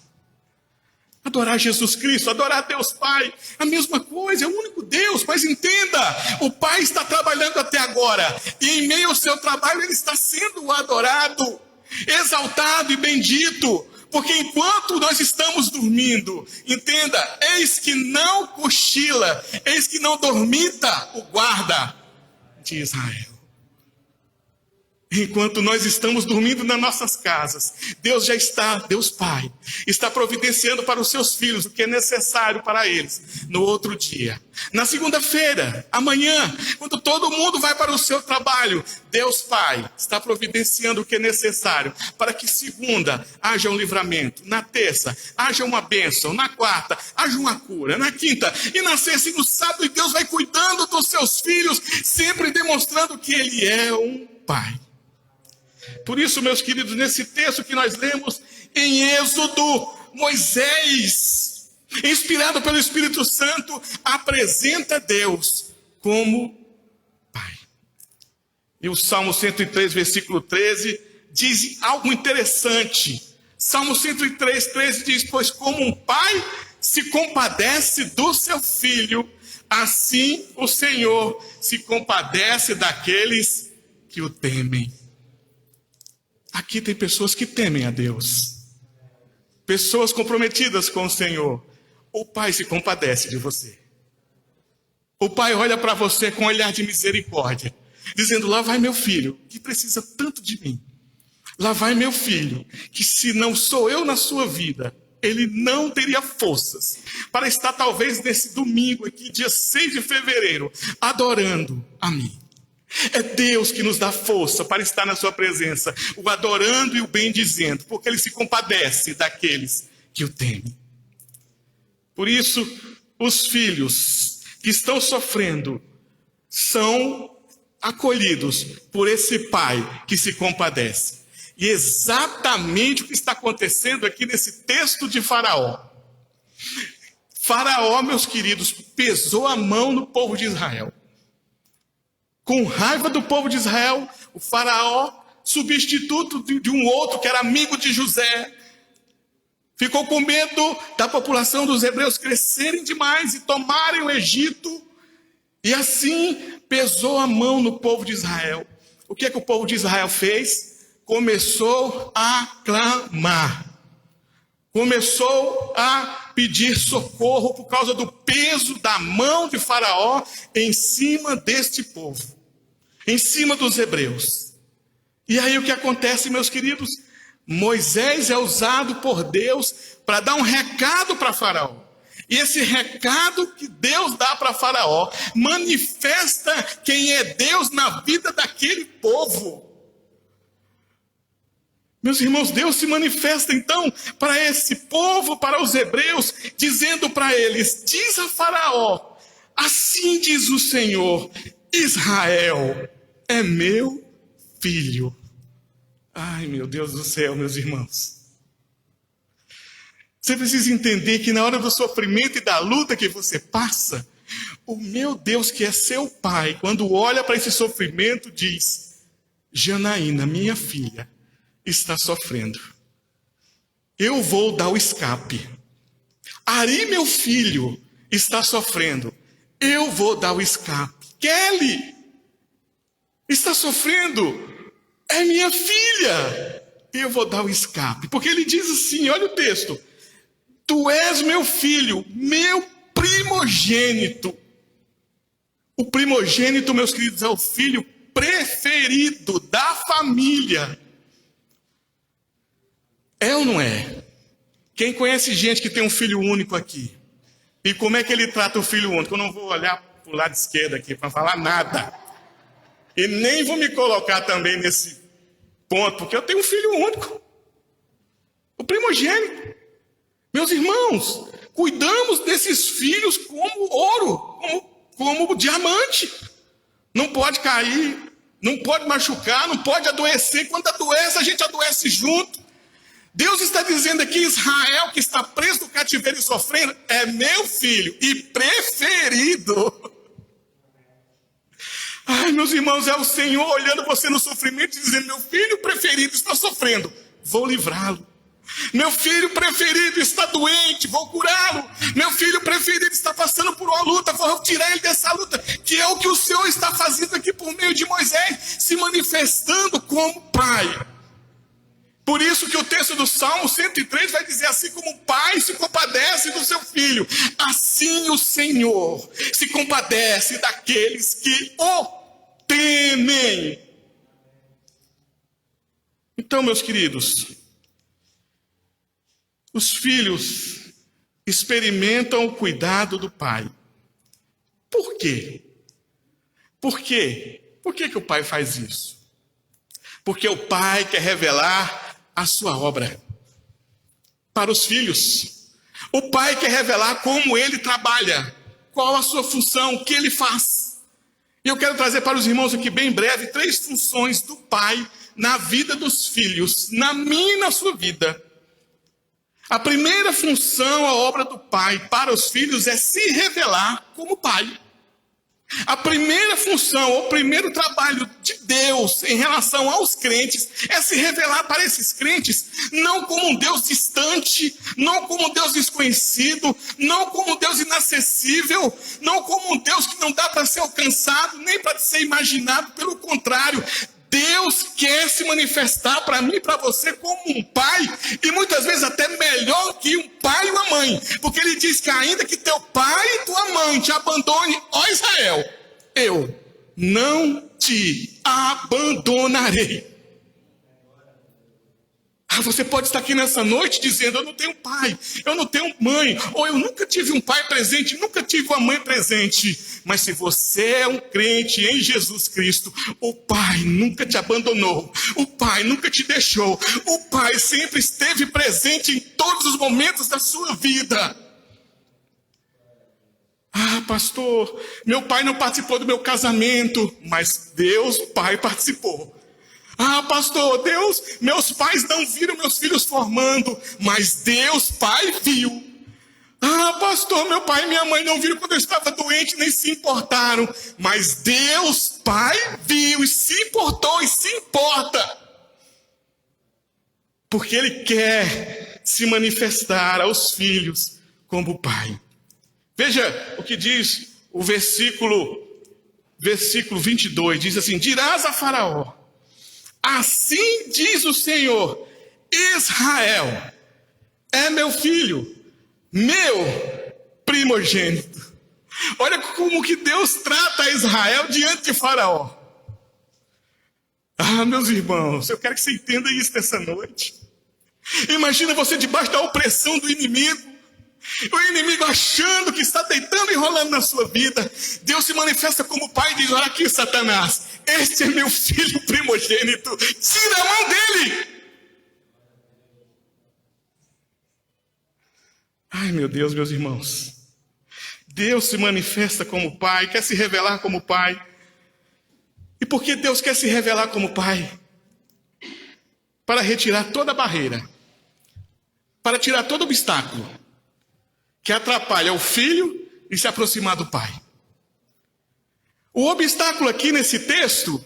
F: Adorar Jesus Cristo, adorar a Deus Pai, a mesma coisa, é o único Deus, mas entenda, o Pai está trabalhando até agora, e em meio ao seu trabalho ele está sendo adorado, exaltado e bendito, porque enquanto nós estamos dormindo, entenda, eis que não cochila, eis que não dormita o guarda de Israel. Enquanto nós estamos dormindo nas nossas casas, Deus Pai, está providenciando para os seus filhos o que é necessário para eles no outro dia. Na segunda-feira, amanhã, quando todo mundo vai para o seu trabalho, Deus Pai está providenciando o que é necessário para que segunda haja um livramento, na terça haja uma bênção, na quarta haja uma cura, na quinta e na sexta e no sábado, e Deus vai cuidando dos seus filhos, sempre demonstrando que Ele é um Pai. Por isso, meus queridos, nesse texto que nós lemos em Êxodo, Moisés, inspirado pelo Espírito Santo, apresenta Deus como Pai. E o Salmo 103, versículo 13, diz algo interessante. Salmo 103, 13 diz: pois como um pai se compadece do seu filho, assim o Senhor se compadece daqueles que o temem. Aqui tem pessoas que temem a Deus, pessoas comprometidas com o Senhor. O Pai se compadece de você. O Pai olha para você com um olhar de misericórdia, dizendo: lá vai meu filho, que precisa tanto de mim. Lá vai meu filho, que se não sou eu na sua vida, ele não teria forças para estar talvez nesse domingo aqui, dia 6 de fevereiro, adorando a mim. É Deus que nos dá força para estar na sua presença, o adorando e o bendizendo, porque Ele se compadece daqueles que o temem. Por isso, os filhos que estão sofrendo são acolhidos por esse Pai que se compadece. E exatamente o que está acontecendo aqui nesse texto de Faraó. Faraó, meus queridos, pesou a mão no povo de Israel. Com raiva do povo de Israel, o Faraó, substituto de um outro que era amigo de José, ficou com medo da população dos hebreus crescerem demais e tomarem o Egito, e assim pesou a mão no povo de Israel. O que é que o povo de Israel fez? Começou a clamar, começou a pedir socorro por causa do peso da mão de Faraó em cima deste povo, em cima dos hebreus. E aí o que acontece, meus queridos? Moisés é usado por Deus para dar um recado para Faraó. E esse recado que Deus dá para Faraó manifesta quem é Deus na vida daquele povo. Meus irmãos, Deus se manifesta então para esse povo, para os hebreus, dizendo para eles: diz a Faraó, assim diz o Senhor, Israel é meu filho. Ai, meu Deus do céu, meus irmãos. Você precisa entender que na hora do sofrimento e da luta que você passa, o meu Deus, que é seu pai, quando olha para esse sofrimento, diz: Janaína, minha filha, está sofrendo. Eu vou dar o escape. Ari, meu filho, está sofrendo. Eu vou dar o escape. Kelly está sofrendo. É minha filha. Eu vou dar o escape. Porque ele diz assim, olha o texto: tu és meu filho, meu primogênito. O primogênito, meus queridos, é o filho preferido da família. É ou não é? Quem conhece gente que tem um filho único aqui? E como é que ele trata o filho único? Eu não vou olhar para o lado esquerdo aqui para falar nada. E nem vou me colocar também nesse ponto, porque eu tenho um filho único. O primogênito. Meus irmãos, cuidamos desses filhos como ouro, como diamante. Não pode cair, não pode machucar, não pode adoecer. Quando adoece, a gente adoece junto. Deus está dizendo aqui, Israel, que está preso no cativeiro e sofrendo, é meu filho e preferido. Ai, meus irmãos, é o Senhor olhando você no sofrimento e dizendo, meu filho preferido está sofrendo, vou livrá-lo. Meu filho preferido está doente, vou curá-lo. Meu filho preferido está passando por uma luta, vou tirar ele dessa luta. Que é o que o Senhor está fazendo aqui por meio de Moisés, se manifestando como pai. Por isso que o texto do Salmo 103 vai dizer, assim como o pai se compadece do seu filho, assim o Senhor se compadece daqueles que o temem. Então, meus queridos, os filhos experimentam o cuidado do pai. Por quê? Por quê? Por que o pai faz isso? Porque o pai quer revelar a sua obra para os filhos. O pai quer revelar como ele trabalha, qual a sua função, o que ele faz. E eu quero trazer para os irmãos aqui bem breve 3 funções do pai na vida dos filhos, na minha e na sua vida. A primeira função, a obra do pai para os filhos é se revelar como pai. A primeira função, o primeiro trabalho de Deus em relação aos crentes é se revelar para esses crentes, não como um Deus distante, não como um Deus desconhecido, não como um Deus inacessível, não como um Deus que não dá para ser alcançado, nem para ser imaginado, pelo contrário. Deus quer se manifestar para mim e para você como um pai, e muitas vezes até melhor que um pai e uma mãe, porque ele diz que ainda que teu pai e tua mãe te abandone, ó Israel, eu não te abandonarei. Você pode estar aqui nessa noite dizendo, eu não tenho pai, eu não tenho mãe, ou eu nunca tive um pai presente, nunca tive uma mãe presente. Mas se você é um crente em Jesus Cristo, o pai nunca te abandonou, o pai nunca te deixou, o pai sempre esteve presente em todos os momentos da sua vida. Ah, pastor, meu pai não participou do meu casamento, mas Deus, pai, participou. Ah, pastor, Deus, meus pais não viram meus filhos formando, mas Deus, pai, viu. Ah, pastor, meu pai e minha mãe não viram quando eu estava doente, nem se importaram, mas Deus, pai, viu e se importou e se importa. Porque Ele quer se manifestar aos filhos como pai. Veja o que diz o versículo 22, diz assim, dirás a Faraó, assim diz o Senhor, Israel é meu filho, meu primogênito. Olha como que Deus trata Israel diante de Faraó. Ah, meus irmãos, eu quero que você entenda isso nessa noite. Imagina você debaixo da opressão do inimigo, o inimigo achando que está deitando e enrolando na sua vida. Deus se manifesta como pai e diz, olha aqui, Satanás, este é meu filho primogênito, tira a mão dele. Ai, meu Deus, meus irmãos, Deus se manifesta como pai, quer se revelar como pai. E por que Deus quer se revelar como pai? Para retirar toda barreira, para tirar todo obstáculo que atrapalha o filho e se aproximar do pai. O obstáculo aqui nesse texto,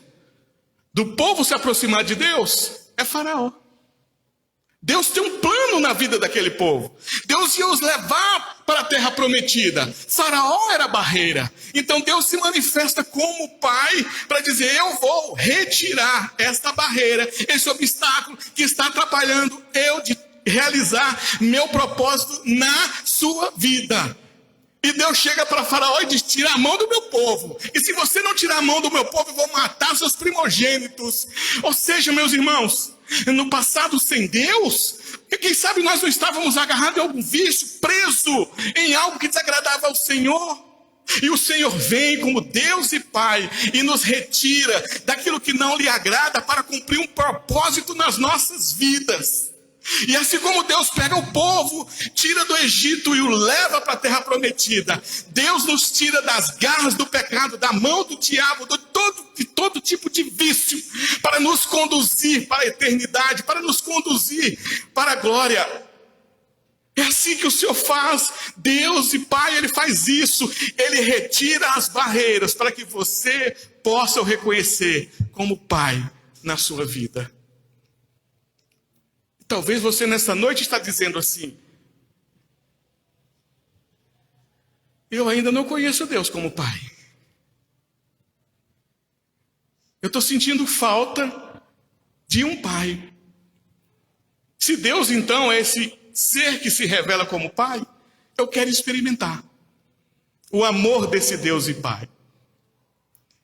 F: do povo se aproximar de Deus, é Faraó. Deus tem um plano na vida daquele povo. Deus ia os levar para a terra prometida. Faraó era a barreira. Então Deus se manifesta como pai para dizer, eu vou retirar esta barreira, esse obstáculo que está atrapalhando eu de realizar meu propósito na sua vida. E Deus chega para Faraó e diz, tira a mão do meu povo. E se você não tirar a mão do meu povo, eu vou matar seus primogênitos. Ou seja, meus irmãos, no passado sem Deus, quem sabe nós não estávamos agarrados em algum vício, preso em algo que desagradava ao Senhor. E o Senhor vem como Deus e Pai e nos retira daquilo que não lhe agrada para cumprir um propósito nas nossas vidas. E assim como Deus pega o povo, tira do Egito e o leva para a terra prometida, Deus nos tira das garras do pecado, da mão do diabo, de todo tipo de vício, para nos conduzir para a eternidade, para nos conduzir para a glória. É assim que o Senhor faz. Deus e Pai, Ele faz isso. Ele retira as barreiras para que você possa o reconhecer como Pai na sua vida. Talvez você nessa noite está dizendo assim: eu ainda não conheço Deus como Pai. Eu estou sentindo falta de um Pai. Se Deus então é esse ser que se revela como Pai, eu quero experimentar o amor desse Deus e Pai.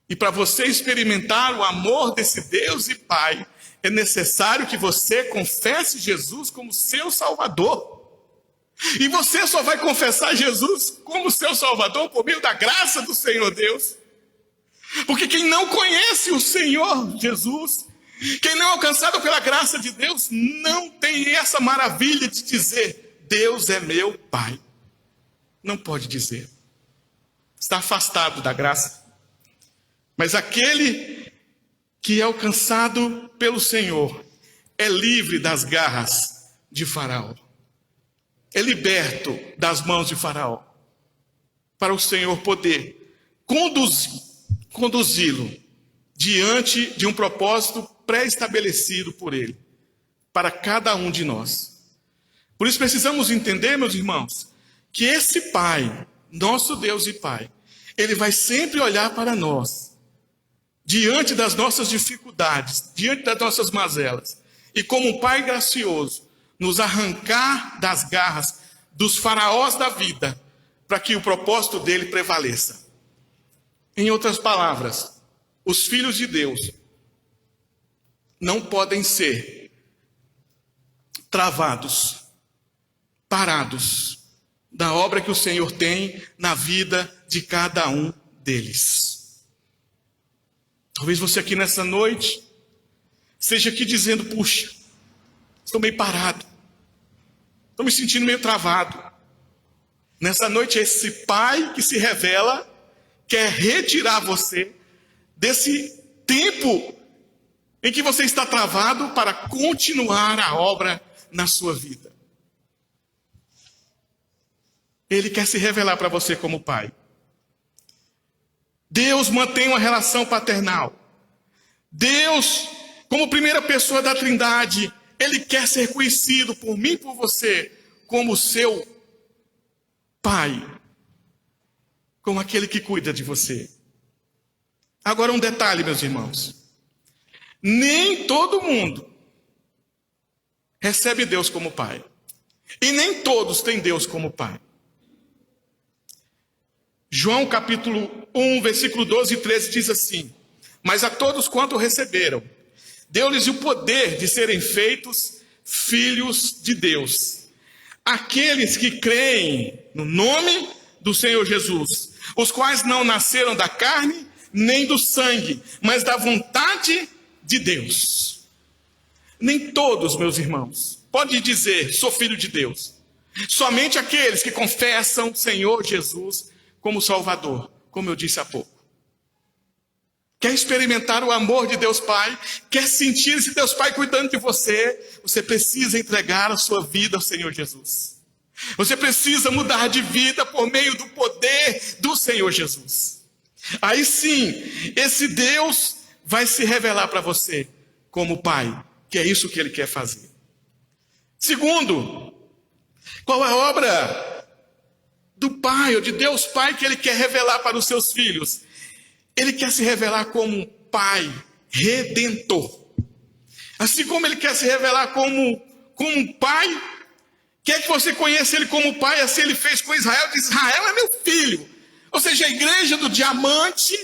F: E para você experimentar o amor desse Deus e Pai, é necessário que você confesse Jesus como seu Salvador. E você só vai confessar Jesus como seu Salvador por meio da graça do Senhor Deus. Porque quem não conhece o Senhor Jesus, quem não é alcançado pela graça de Deus, não tem essa maravilha de dizer: Deus é meu Pai. Não pode dizer. Está afastado da graça. Mas aquele que é alcançado pelo Senhor é livre das garras de Faraó. É liberto das mãos de Faraó. Para o Senhor poder conduzi-lo diante de um propósito pré-estabelecido por Ele, para cada um de nós. Por isso precisamos entender, meus irmãos, que esse Pai, nosso Deus e Pai, Ele vai sempre olhar para nós, diante das nossas dificuldades, diante das nossas mazelas, e como um Pai gracioso, nos arrancar das garras dos faraós da vida, para que o propósito dele prevaleça. Em outras palavras, os filhos de Deus não podem ser travados, parados da obra que o Senhor tem na vida de cada um deles. Talvez você aqui nessa noite esteja aqui dizendo: puxa, estou meio parado, estou me sentindo meio travado. Nessa noite esse Pai que se revela quer retirar você desse tempo em que você está travado para continuar a obra na sua vida. Ele quer se revelar para você como Pai. Deus mantém uma relação paternal. Deus, como primeira pessoa da Trindade, Ele quer ser conhecido por mim e por você como seu Pai, como aquele que cuida de você. Agora um detalhe, meus irmãos. Nem todo mundo recebe Deus como Pai. E nem todos têm Deus como Pai. João capítulo 1, versículo 12 e 13 diz assim: mas a todos quanto receberam, deu-lhes o poder de serem feitos filhos de Deus. Aqueles que creem no nome do Senhor Jesus, os quais não nasceram da carne, nem do sangue, mas da vontade de Deus. Nem todos, meus irmãos, podem dizer: sou filho de Deus. Somente aqueles que confessam o Senhor Jesus como Salvador, como eu disse há pouco. Quer experimentar o amor de Deus Pai? Quer sentir esse Deus Pai cuidando de você? Você precisa entregar a sua vida ao Senhor Jesus. Você precisa mudar de vida por meio do poder do Senhor Jesus. Aí sim, esse Deus vai se revelar para você como Pai, que é isso que Ele quer fazer. Segundo, qual é a obra do Pai, ou de Deus Pai, que Ele quer revelar para os seus filhos? Ele quer se revelar como um Pai redentor. Assim como Ele quer se revelar como um Pai, quer que você conheça Ele como Pai, assim Ele fez com Israel. Diz: Israel é meu filho. Ou seja, a igreja do diamante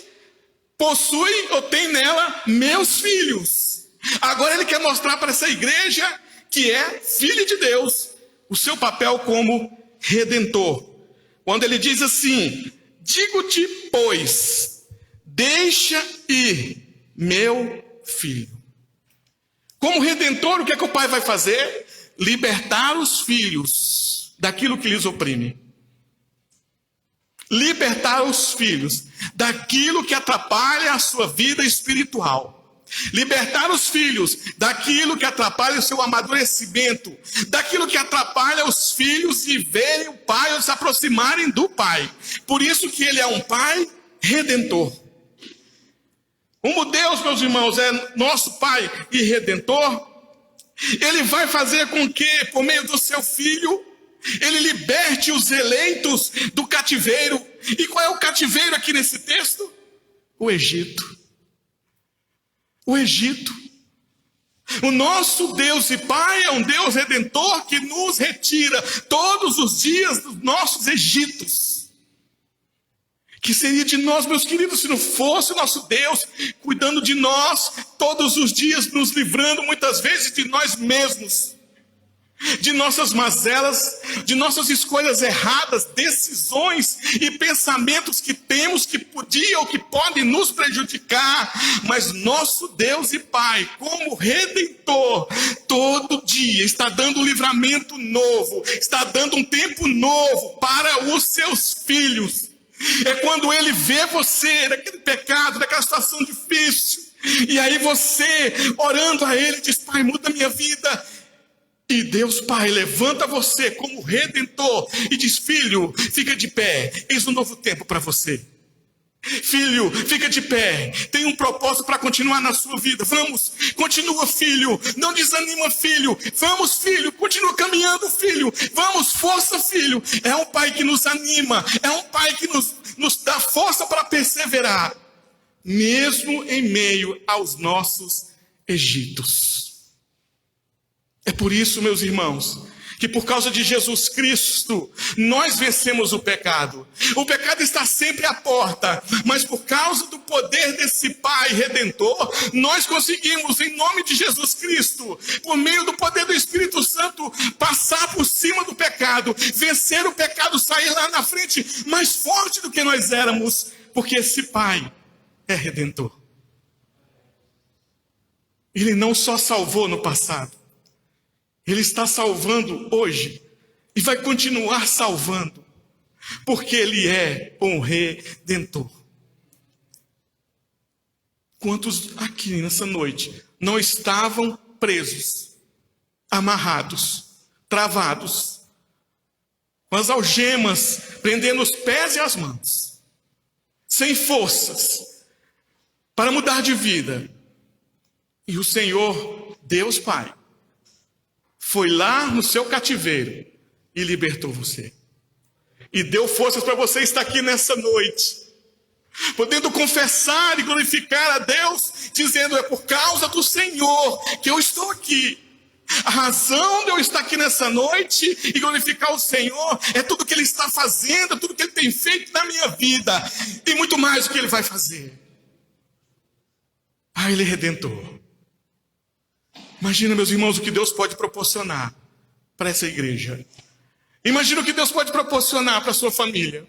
F: possui ou tem nela meus filhos. Agora Ele quer mostrar para essa igreja que é filho de Deus o seu papel como redentor. Quando Ele diz assim: digo-te, pois, deixa ir meu filho. Como redentor, o que é que o Pai vai fazer? libertar os filhos daquilo que lhes oprime. Libertar os filhos daquilo que atrapalha a sua vida espiritual. Libertar os filhos daquilo que atrapalha o seu amadurecimento, daquilo que atrapalha os filhos de verem o pai ou se aproximarem do pai. Por isso que ele é um pai redentor. Como Deus, meus irmãos, é nosso pai e redentor, ele vai fazer com que, por meio do seu filho, ele liberte os eleitos do cativeiro. E qual é o cativeiro aqui nesse texto? O Egito. O Egito. O nosso Deus e Pai é um Deus redentor que nos retira todos os dias dos nossos Egitos. Que seria de nós, meus queridos, se não fosse o nosso Deus cuidando de nós todos os dias, nos livrando muitas vezes de nós mesmos, de nossas mazelas, de nossas escolhas erradas, decisões e pensamentos que temos que podiam ou que podem nos prejudicar. Mas nosso Deus e Pai, como Redentor, todo dia está dando um livramento novo, está dando um tempo novo para os seus filhos. É quando Ele vê você naquele pecado, naquela situação difícil, e aí você, orando a Ele, diz: Pai, muda a minha vida. E Deus Pai levanta você como Redentor e diz: filho, fica de pé, eis um novo tempo para você. Filho, fica de pé, tem um propósito para continuar na sua vida. Vamos, continua, filho, não desanima, filho. Vamos, filho, continua caminhando, filho. Vamos, força, filho. É um pai que nos anima, é um pai que nos dá força para perseverar, mesmo em meio aos nossos Egitos. É por isso, meus irmãos, que por causa de Jesus Cristo, nós vencemos o pecado. O pecado está sempre à porta, mas por causa do poder desse Pai Redentor, nós conseguimos, em nome de Jesus Cristo, por meio do poder do Espírito Santo, passar por cima do pecado, vencer o pecado, sair lá na frente mais forte do que nós éramos, porque esse Pai é Redentor. Ele não só salvou no passado, Ele está salvando hoje e vai continuar salvando, porque Ele é um Redentor. Quantos aqui nessa noite não estavam presos, amarrados, travados, com as algemas prendendo os pés e as mãos, sem forças para mudar de vida? E o Senhor, Deus Pai, foi lá no seu cativeiro e libertou você. E deu forças para você estar aqui nessa noite, podendo confessar e glorificar a Deus, dizendo: é por causa do Senhor que eu estou aqui. A razão de eu estar aqui nessa noite e glorificar o Senhor é tudo que Ele está fazendo, tudo que Ele tem feito na minha vida, e muito mais o que Ele vai fazer. Ah, Ele é Redentor. Imagina, meus irmãos, o que Deus pode proporcionar para essa igreja. Imagina o que Deus pode proporcionar para a sua família.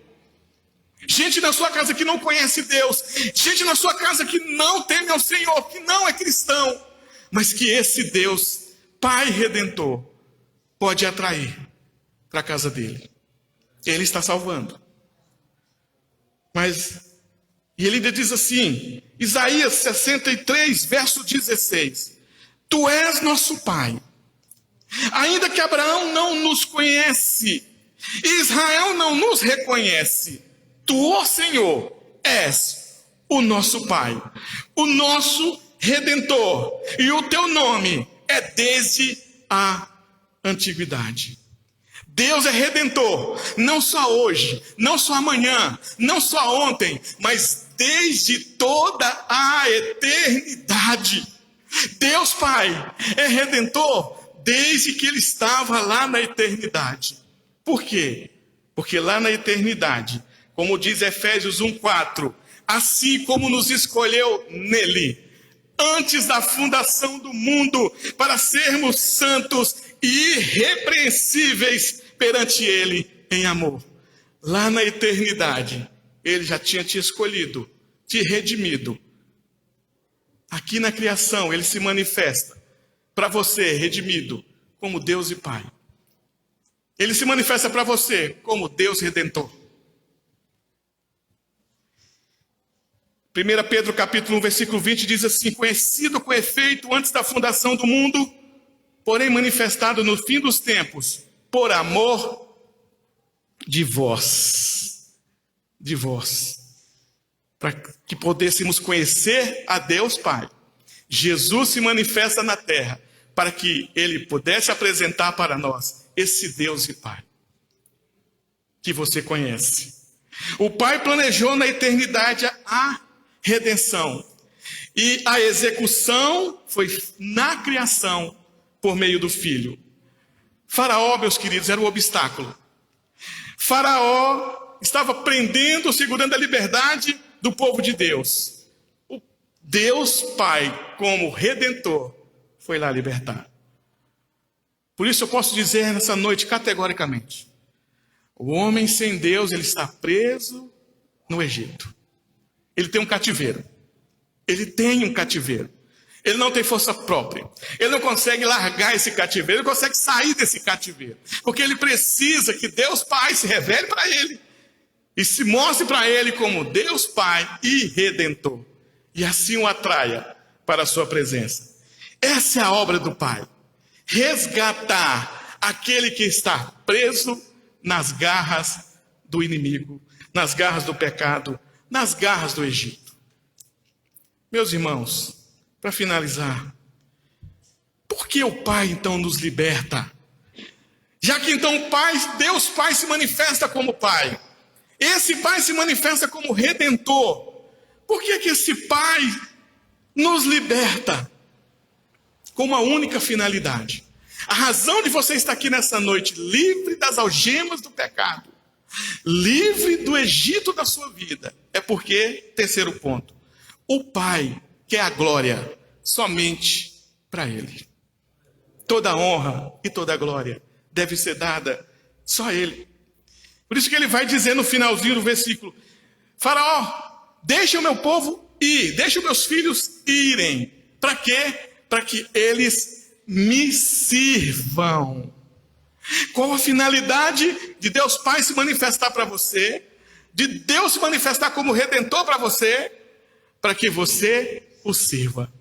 F: Gente na sua casa que não conhece Deus. Gente na sua casa que não teme ao Senhor, que não é cristão. Mas que esse Deus, Pai Redentor, pode atrair para a casa dele. Ele está salvando. E ele ainda diz assim, Isaías 63, verso 16. Tu és nosso Pai. Ainda que Abraão não nos conhece, Israel não nos reconhece, Tu, ó Senhor, és o nosso Pai, o nosso Redentor, e o Teu nome é desde a antiguidade. Deus é Redentor, não só hoje, não só amanhã, não só ontem, mas desde toda a eternidade. Deus Pai é Redentor desde que Ele estava lá na eternidade. Por quê? Porque lá na eternidade, como diz Efésios 1:4, assim como nos escolheu nele, antes da fundação do mundo, para sermos santos e irrepreensíveis perante Ele em amor. Lá na eternidade, Ele já tinha te escolhido, te redimido. Aqui na criação, Ele se manifesta para você, redimido, como Deus e Pai. Ele se manifesta para você como Deus Redentor. 1 Pedro capítulo 1, versículo 20 diz assim: conhecido com efeito antes da fundação do mundo, porém manifestado no fim dos tempos, por amor de vós, para que pudéssemos conhecer a Deus Pai. Jesus se manifesta na terra, para que Ele pudesse apresentar para nós esse Deus e Pai, que você conhece. O Pai planejou na eternidade a redenção, e a execução foi na criação, por meio do Filho. Faraó, meus queridos, era o obstáculo. Faraó estava prendendo, segurando a liberdade do povo de Deus. O Deus Pai, como Redentor, foi lá libertar. Por isso eu posso dizer nessa noite categoricamente: o homem sem Deus, ele está preso no Egito. Ele tem um cativeiro. Ele tem um cativeiro. Ele não tem força própria. Ele não consegue largar esse cativeiro. Ele não consegue sair desse cativeiro. Porque ele precisa que Deus Pai se revele para ele. E se mostre para ele como Deus Pai e Redentor. E assim o atraia para a sua presença. Essa é a obra do Pai. Resgatar aquele que está preso nas garras do inimigo, nas garras do pecado, nas garras do Egito. Meus irmãos, para finalizar, por que o Pai então nos liberta? Já que então o Pai, Deus Pai se manifesta como Pai, esse Pai se manifesta como Redentor, por que esse Pai nos liberta? Com uma única finalidade. A razão de você estar aqui nessa noite, livre das algemas do pecado, livre do Egito da sua vida, é porque, terceiro ponto, o Pai quer a glória somente para Ele. Toda a honra e toda a glória deve ser dada só a Ele. Por isso que ele vai dizer no finalzinho do versículo: Faraó, deixa o meu povo ir, deixa os meus filhos irem. Para quê? Para que eles me sirvam. Qual a finalidade de Deus Pai se manifestar para você? De Deus se manifestar como Redentor para você? Para que você o sirva.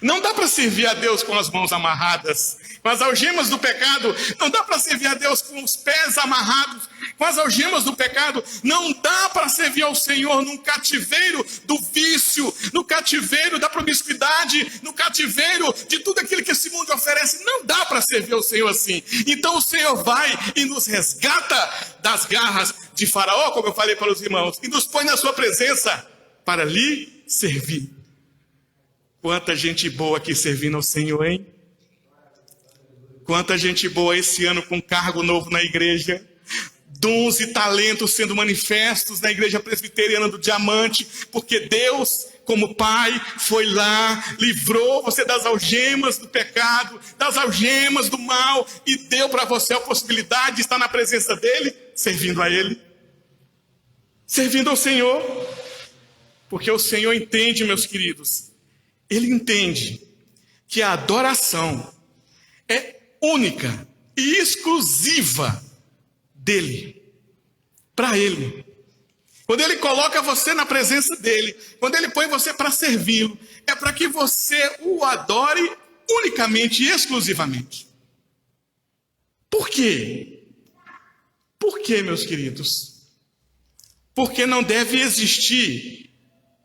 F: Não dá para servir a Deus com as mãos amarradas, com as algemas do pecado. Não dá para servir a Deus com os pés amarrados, com as algemas do pecado. Não dá para servir ao Senhor num cativeiro do vício, no cativeiro da promiscuidade, no cativeiro de tudo aquilo que esse mundo oferece. Não dá para servir ao Senhor assim. Então o Senhor vai e nos resgata das garras de Faraó, como eu falei para os irmãos, e nos põe na sua presença para lhe servir. Quanta gente boa aqui servindo ao Senhor, hein? Quanta gente boa esse ano com cargo novo na igreja. Dons e talentos sendo manifestos na igreja presbiteriana do Diamante. Porque Deus, como Pai, foi lá, livrou você das algemas do pecado, das algemas do mal, e deu para você a possibilidade de estar na presença dEle, servindo a Ele. Servindo ao Senhor. Porque o Senhor entende, meus queridos, Ele entende que a adoração é única e exclusiva dEle, para Ele. Quando Ele coloca você na presença dEle, quando Ele põe você para servi-lo, é para que você o adore unicamente e exclusivamente. Por quê? Por quê, meus queridos? Porque não deve existir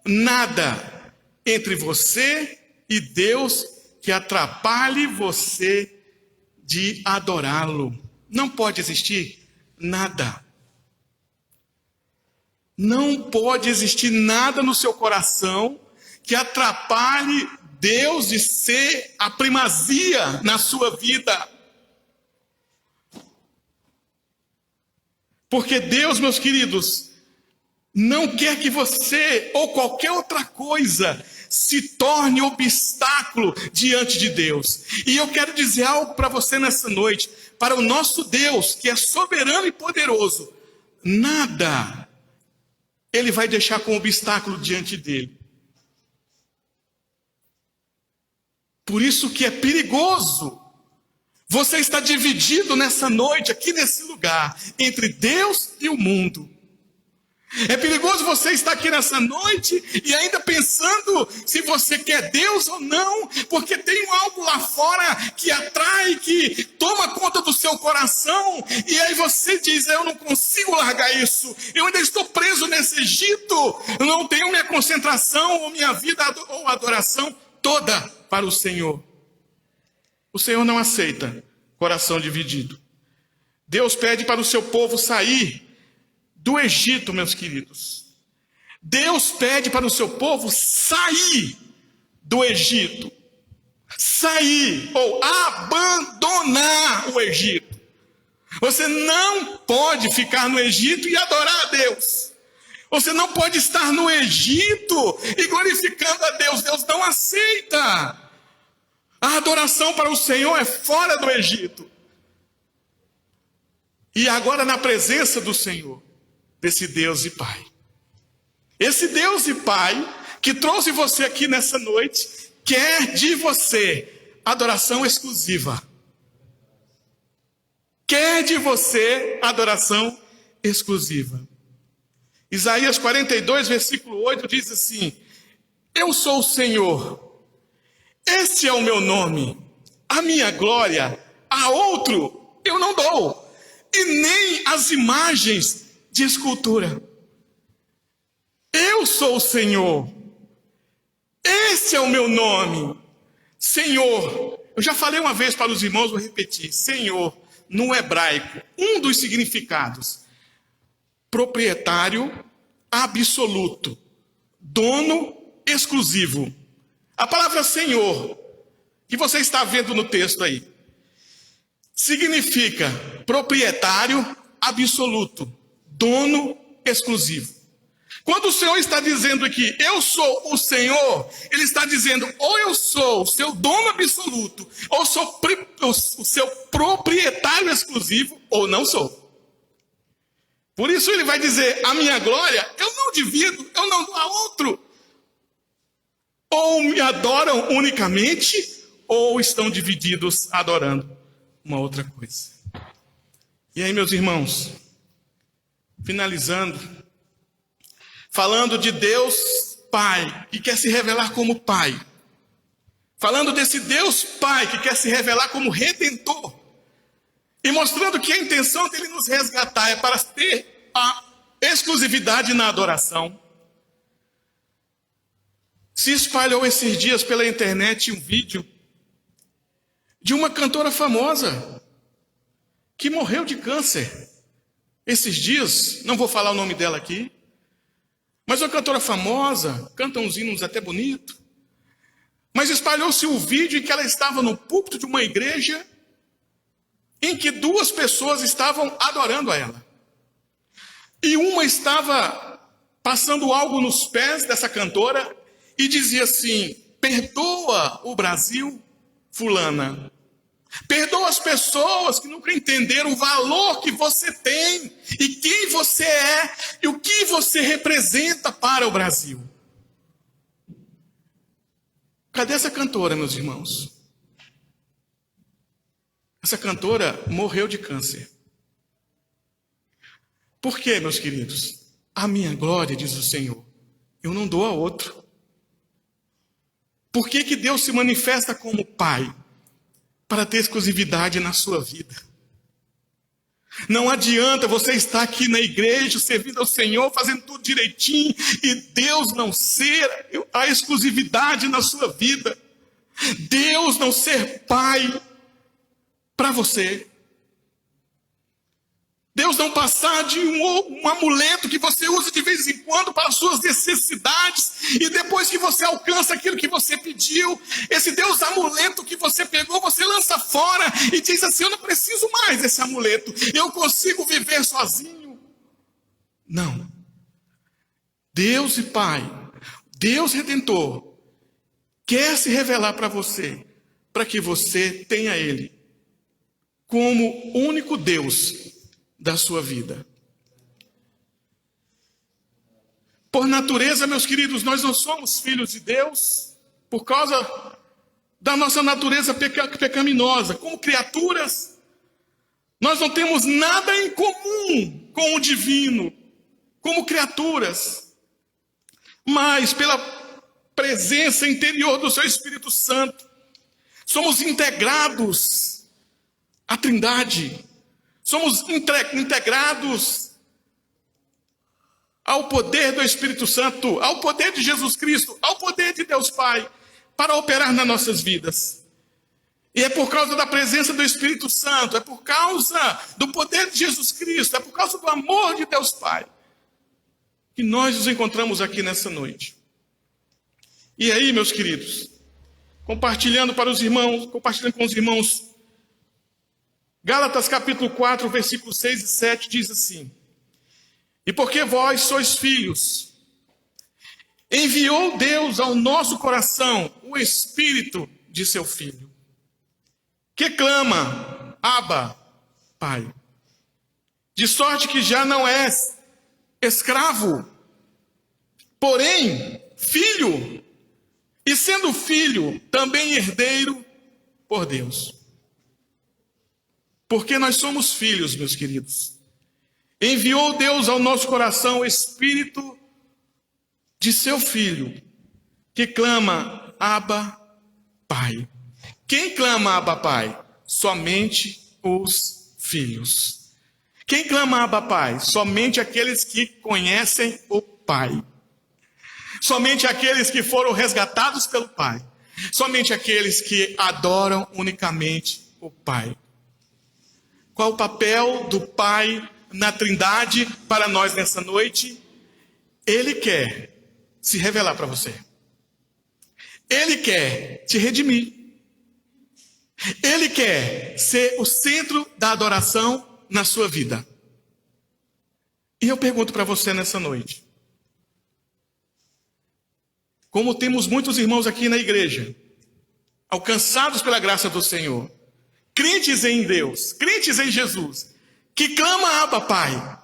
F: nada entre você e Deus que atrapalhe você de adorá-lo. Não pode existir nada. Não pode existir nada no seu coração que atrapalhe Deus de ser a primazia na sua vida. Porque Deus, meus queridos, não quer que você ou qualquer outra coisa se torne obstáculo diante de Deus. E eu quero dizer algo para você nessa noite. Para o nosso Deus, que é soberano e poderoso, nada Ele vai deixar como obstáculo diante dele. Por isso que é perigoso Você está dividido nessa noite, aqui nesse lugar, entre Deus e o mundo. É perigoso você estar aqui nessa noite e ainda pensando se você quer Deus ou não, porque tem algo lá fora que atrai, que toma conta do seu coração, e aí você diz: eu não consigo largar isso, eu ainda estou preso nesse Egito, eu não tenho minha concentração ou minha vida ou adoração toda para o Senhor. O Senhor não aceita coração dividido. Deus pede para o seu povo sair do Egito, meus queridos. Deus pede para o seu povo sair do Egito. Sair ou abandonar o Egito. Você não pode ficar no Egito e adorar a Deus. Você não pode estar no Egito e glorificando a Deus. Deus não aceita. A adoração para o Senhor é fora do Egito. E agora na presença do Senhor, desse Deus e Pai. Esse Deus e Pai que trouxe você aqui nessa noite, quer de você adoração exclusiva. Quer de você adoração exclusiva. Isaías 42, versículo 8 diz assim: eu sou o Senhor, este é o meu nome, a minha glória a outro eu não dou, e nem as imagens de escultura. Eu sou o Senhor, esse é o meu nome, Senhor. Eu já falei uma vez para os irmãos, vou repetir: Senhor, no hebraico, um dos significados: proprietário absoluto, dono exclusivo. A palavra Senhor, que você está vendo no texto aí, significa proprietário absoluto, dono exclusivo. Quando o Senhor está dizendo aqui, eu sou o Senhor, Ele está dizendo, ou eu sou o seu dono absoluto, ou sou o seu proprietário exclusivo, ou não sou. Por isso Ele vai dizer, a minha glória, eu não divido, eu não dou a outro. Ou me adoram unicamente, ou estão divididos adorando uma outra coisa. E aí, meus irmãos, finalizando, falando de Deus Pai, que quer se revelar como Pai. Falando desse Deus Pai, que quer se revelar como Redentor. E mostrando que a intenção dele nos resgatar é para ter a exclusividade na adoração. Se espalhou esses dias pela internet um vídeo de uma cantora famosa que morreu de câncer. Esses dias, não vou falar o nome dela aqui, mas uma cantora famosa, canta uns hinos até bonito. Mas espalhou-se o vídeo em que ela estava no púlpito de uma igreja em que duas pessoas estavam adorando a ela. E uma estava passando algo nos pés dessa cantora e dizia assim, perdoa o Brasil, fulana. Perdoa as pessoas que nunca entenderam o valor que você tem e quem você é e o que você representa para o Brasil. Cadê essa cantora, meus irmãos? Essa cantora morreu de câncer. Por quê, meus queridos? A minha glória, diz o Senhor, eu não dou a outro. Por que que Deus se manifesta como Pai? Para ter exclusividade na sua vida. Não adianta você estar aqui na igreja, servindo ao Senhor, fazendo tudo direitinho, e Deus não ser a exclusividade na sua vida. Deus não ser Pai para você. Deus não passar de um amuleto que você usa de vez em quando para as suas necessidades, e depois que você alcança aquilo que você pediu, esse Deus amuleto que você pegou, você lança fora e diz assim, eu não preciso mais desse amuleto, eu consigo viver sozinho. Não. Deus e Pai, Deus Redentor, quer se revelar para você, para que você tenha Ele como único Deus da sua vida. Por natureza, meus queridos, nós não somos filhos de Deus por causa da nossa natureza pecaminosa. Como criaturas, nós não temos nada em comum com o divino, como criaturas. Mas pela presença interior do seu Espírito Santo, somos integrados à Trindade. Somos integrados ao poder do Espírito Santo, ao poder de Jesus Cristo, ao poder de Deus Pai, para operar nas nossas vidas. E é por causa da presença do Espírito Santo, é por causa do poder de Jesus Cristo, é por causa do amor de Deus Pai, que nós nos encontramos aqui nessa noite. E aí, meus queridos, compartilhando com os irmãos, Gálatas capítulo 4, versículos 6 e 7 diz assim: E porque vós sois filhos, enviou Deus ao nosso coração o Espírito de seu Filho, que clama, Abba, Pai. De sorte que já não és escravo, porém filho, e sendo filho, também herdeiro por Deus. Porque nós somos filhos, meus queridos. Enviou Deus ao nosso coração o Espírito de seu Filho, que clama, Abba, Pai. Quem clama, Abba, Pai? Somente os filhos. Quem clama, Abba, Pai? Somente aqueles que conhecem o Pai. Somente aqueles que foram resgatados pelo Pai. Somente aqueles que adoram unicamente o Pai. Qual o papel do Pai na Trindade para nós nessa noite? Ele quer se revelar para você. Ele quer te redimir. Ele quer ser o centro da adoração na sua vida. E eu pergunto para você nessa noite: como temos muitos irmãos aqui na igreja, alcançados pela graça do Senhor, crentes em Deus, crentes em Jesus, que clama, Abba, Pai.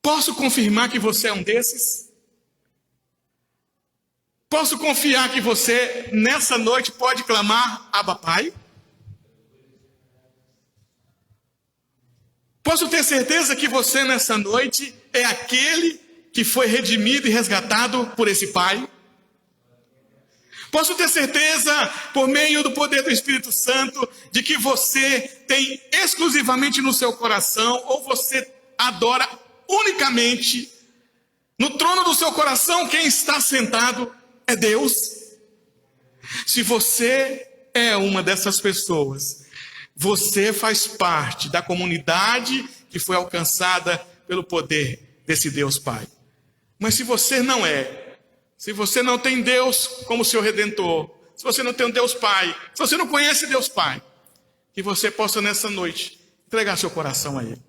F: Posso confirmar que você é um desses? Posso confiar que você, nessa noite, pode clamar, Abba, Pai? Posso ter certeza que você, nessa noite, é aquele que foi redimido e resgatado por esse Pai? Posso ter certeza, por meio do poder do Espírito Santo, de que você tem exclusivamente no seu coração, ou você adora unicamente, no trono do seu coração, quem está sentado é Deus? Se você é uma dessas pessoas, você faz parte da comunidade que foi alcançada pelo poder desse Deus Pai. Mas se você não é, se você não tem Deus como seu Redentor, se você não tem um Deus Pai, se você não conhece Deus Pai, que você possa nessa noite entregar seu coração a Ele.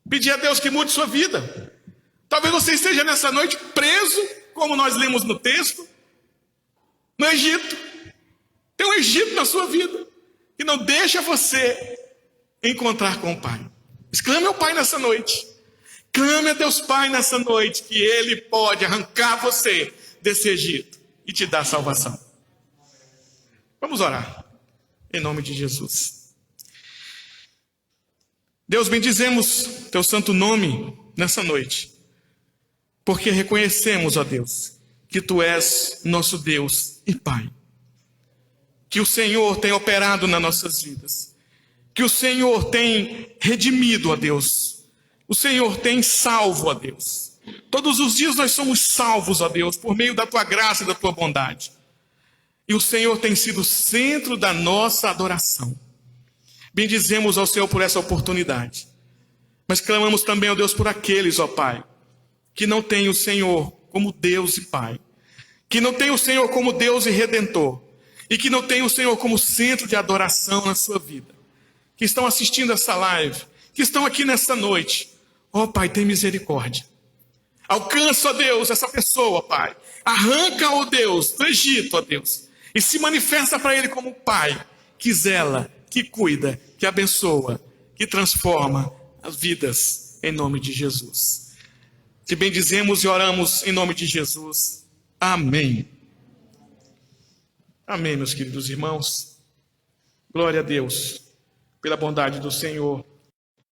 F: Pedir a Deus que mude sua vida. Talvez você esteja nessa noite preso, como nós lemos no texto, no Egito. Tem um Egito na sua vida que não deixa você encontrar com o Pai. Exclame ao Pai nessa noite. Clame a Deus Pai nessa noite, que Ele pode arrancar você desse Egito e te dar salvação. Vamos orar, em nome de Jesus. Deus, bendizemos Teu santo nome nessa noite, porque reconhecemos, ó Deus, que Tu és nosso Deus e Pai. Que o Senhor tem operado nas nossas vidas. Que o Senhor tem redimido, ó Deus. O Senhor tem salvo, ó Deus. Todos os dias nós somos salvos, ó Deus, por meio da Tua graça e da Tua bondade. E o Senhor tem sido o centro da nossa adoração. Bendizemos ao Senhor por essa oportunidade. Mas clamamos também, ó Deus, por aqueles, ó Pai, que não têm o Senhor como Deus e Pai. Que não têm o Senhor como Deus e Redentor. E que não têm o Senhor como centro de adoração na sua vida. Que estão assistindo essa live, que estão aqui nessa noite. Ó Pai, tem misericórdia. Alcança, ó Deus, essa pessoa, Pai. Arranca, ó Deus, do Egito, ó Deus. E se manifesta para Ele como Pai, que zela, que cuida, que abençoa, que transforma as vidas, em nome de Jesus. Te bendizemos e oramos em nome de Jesus. Amém. Amém, meus queridos irmãos. Glória a Deus pela bondade do Senhor.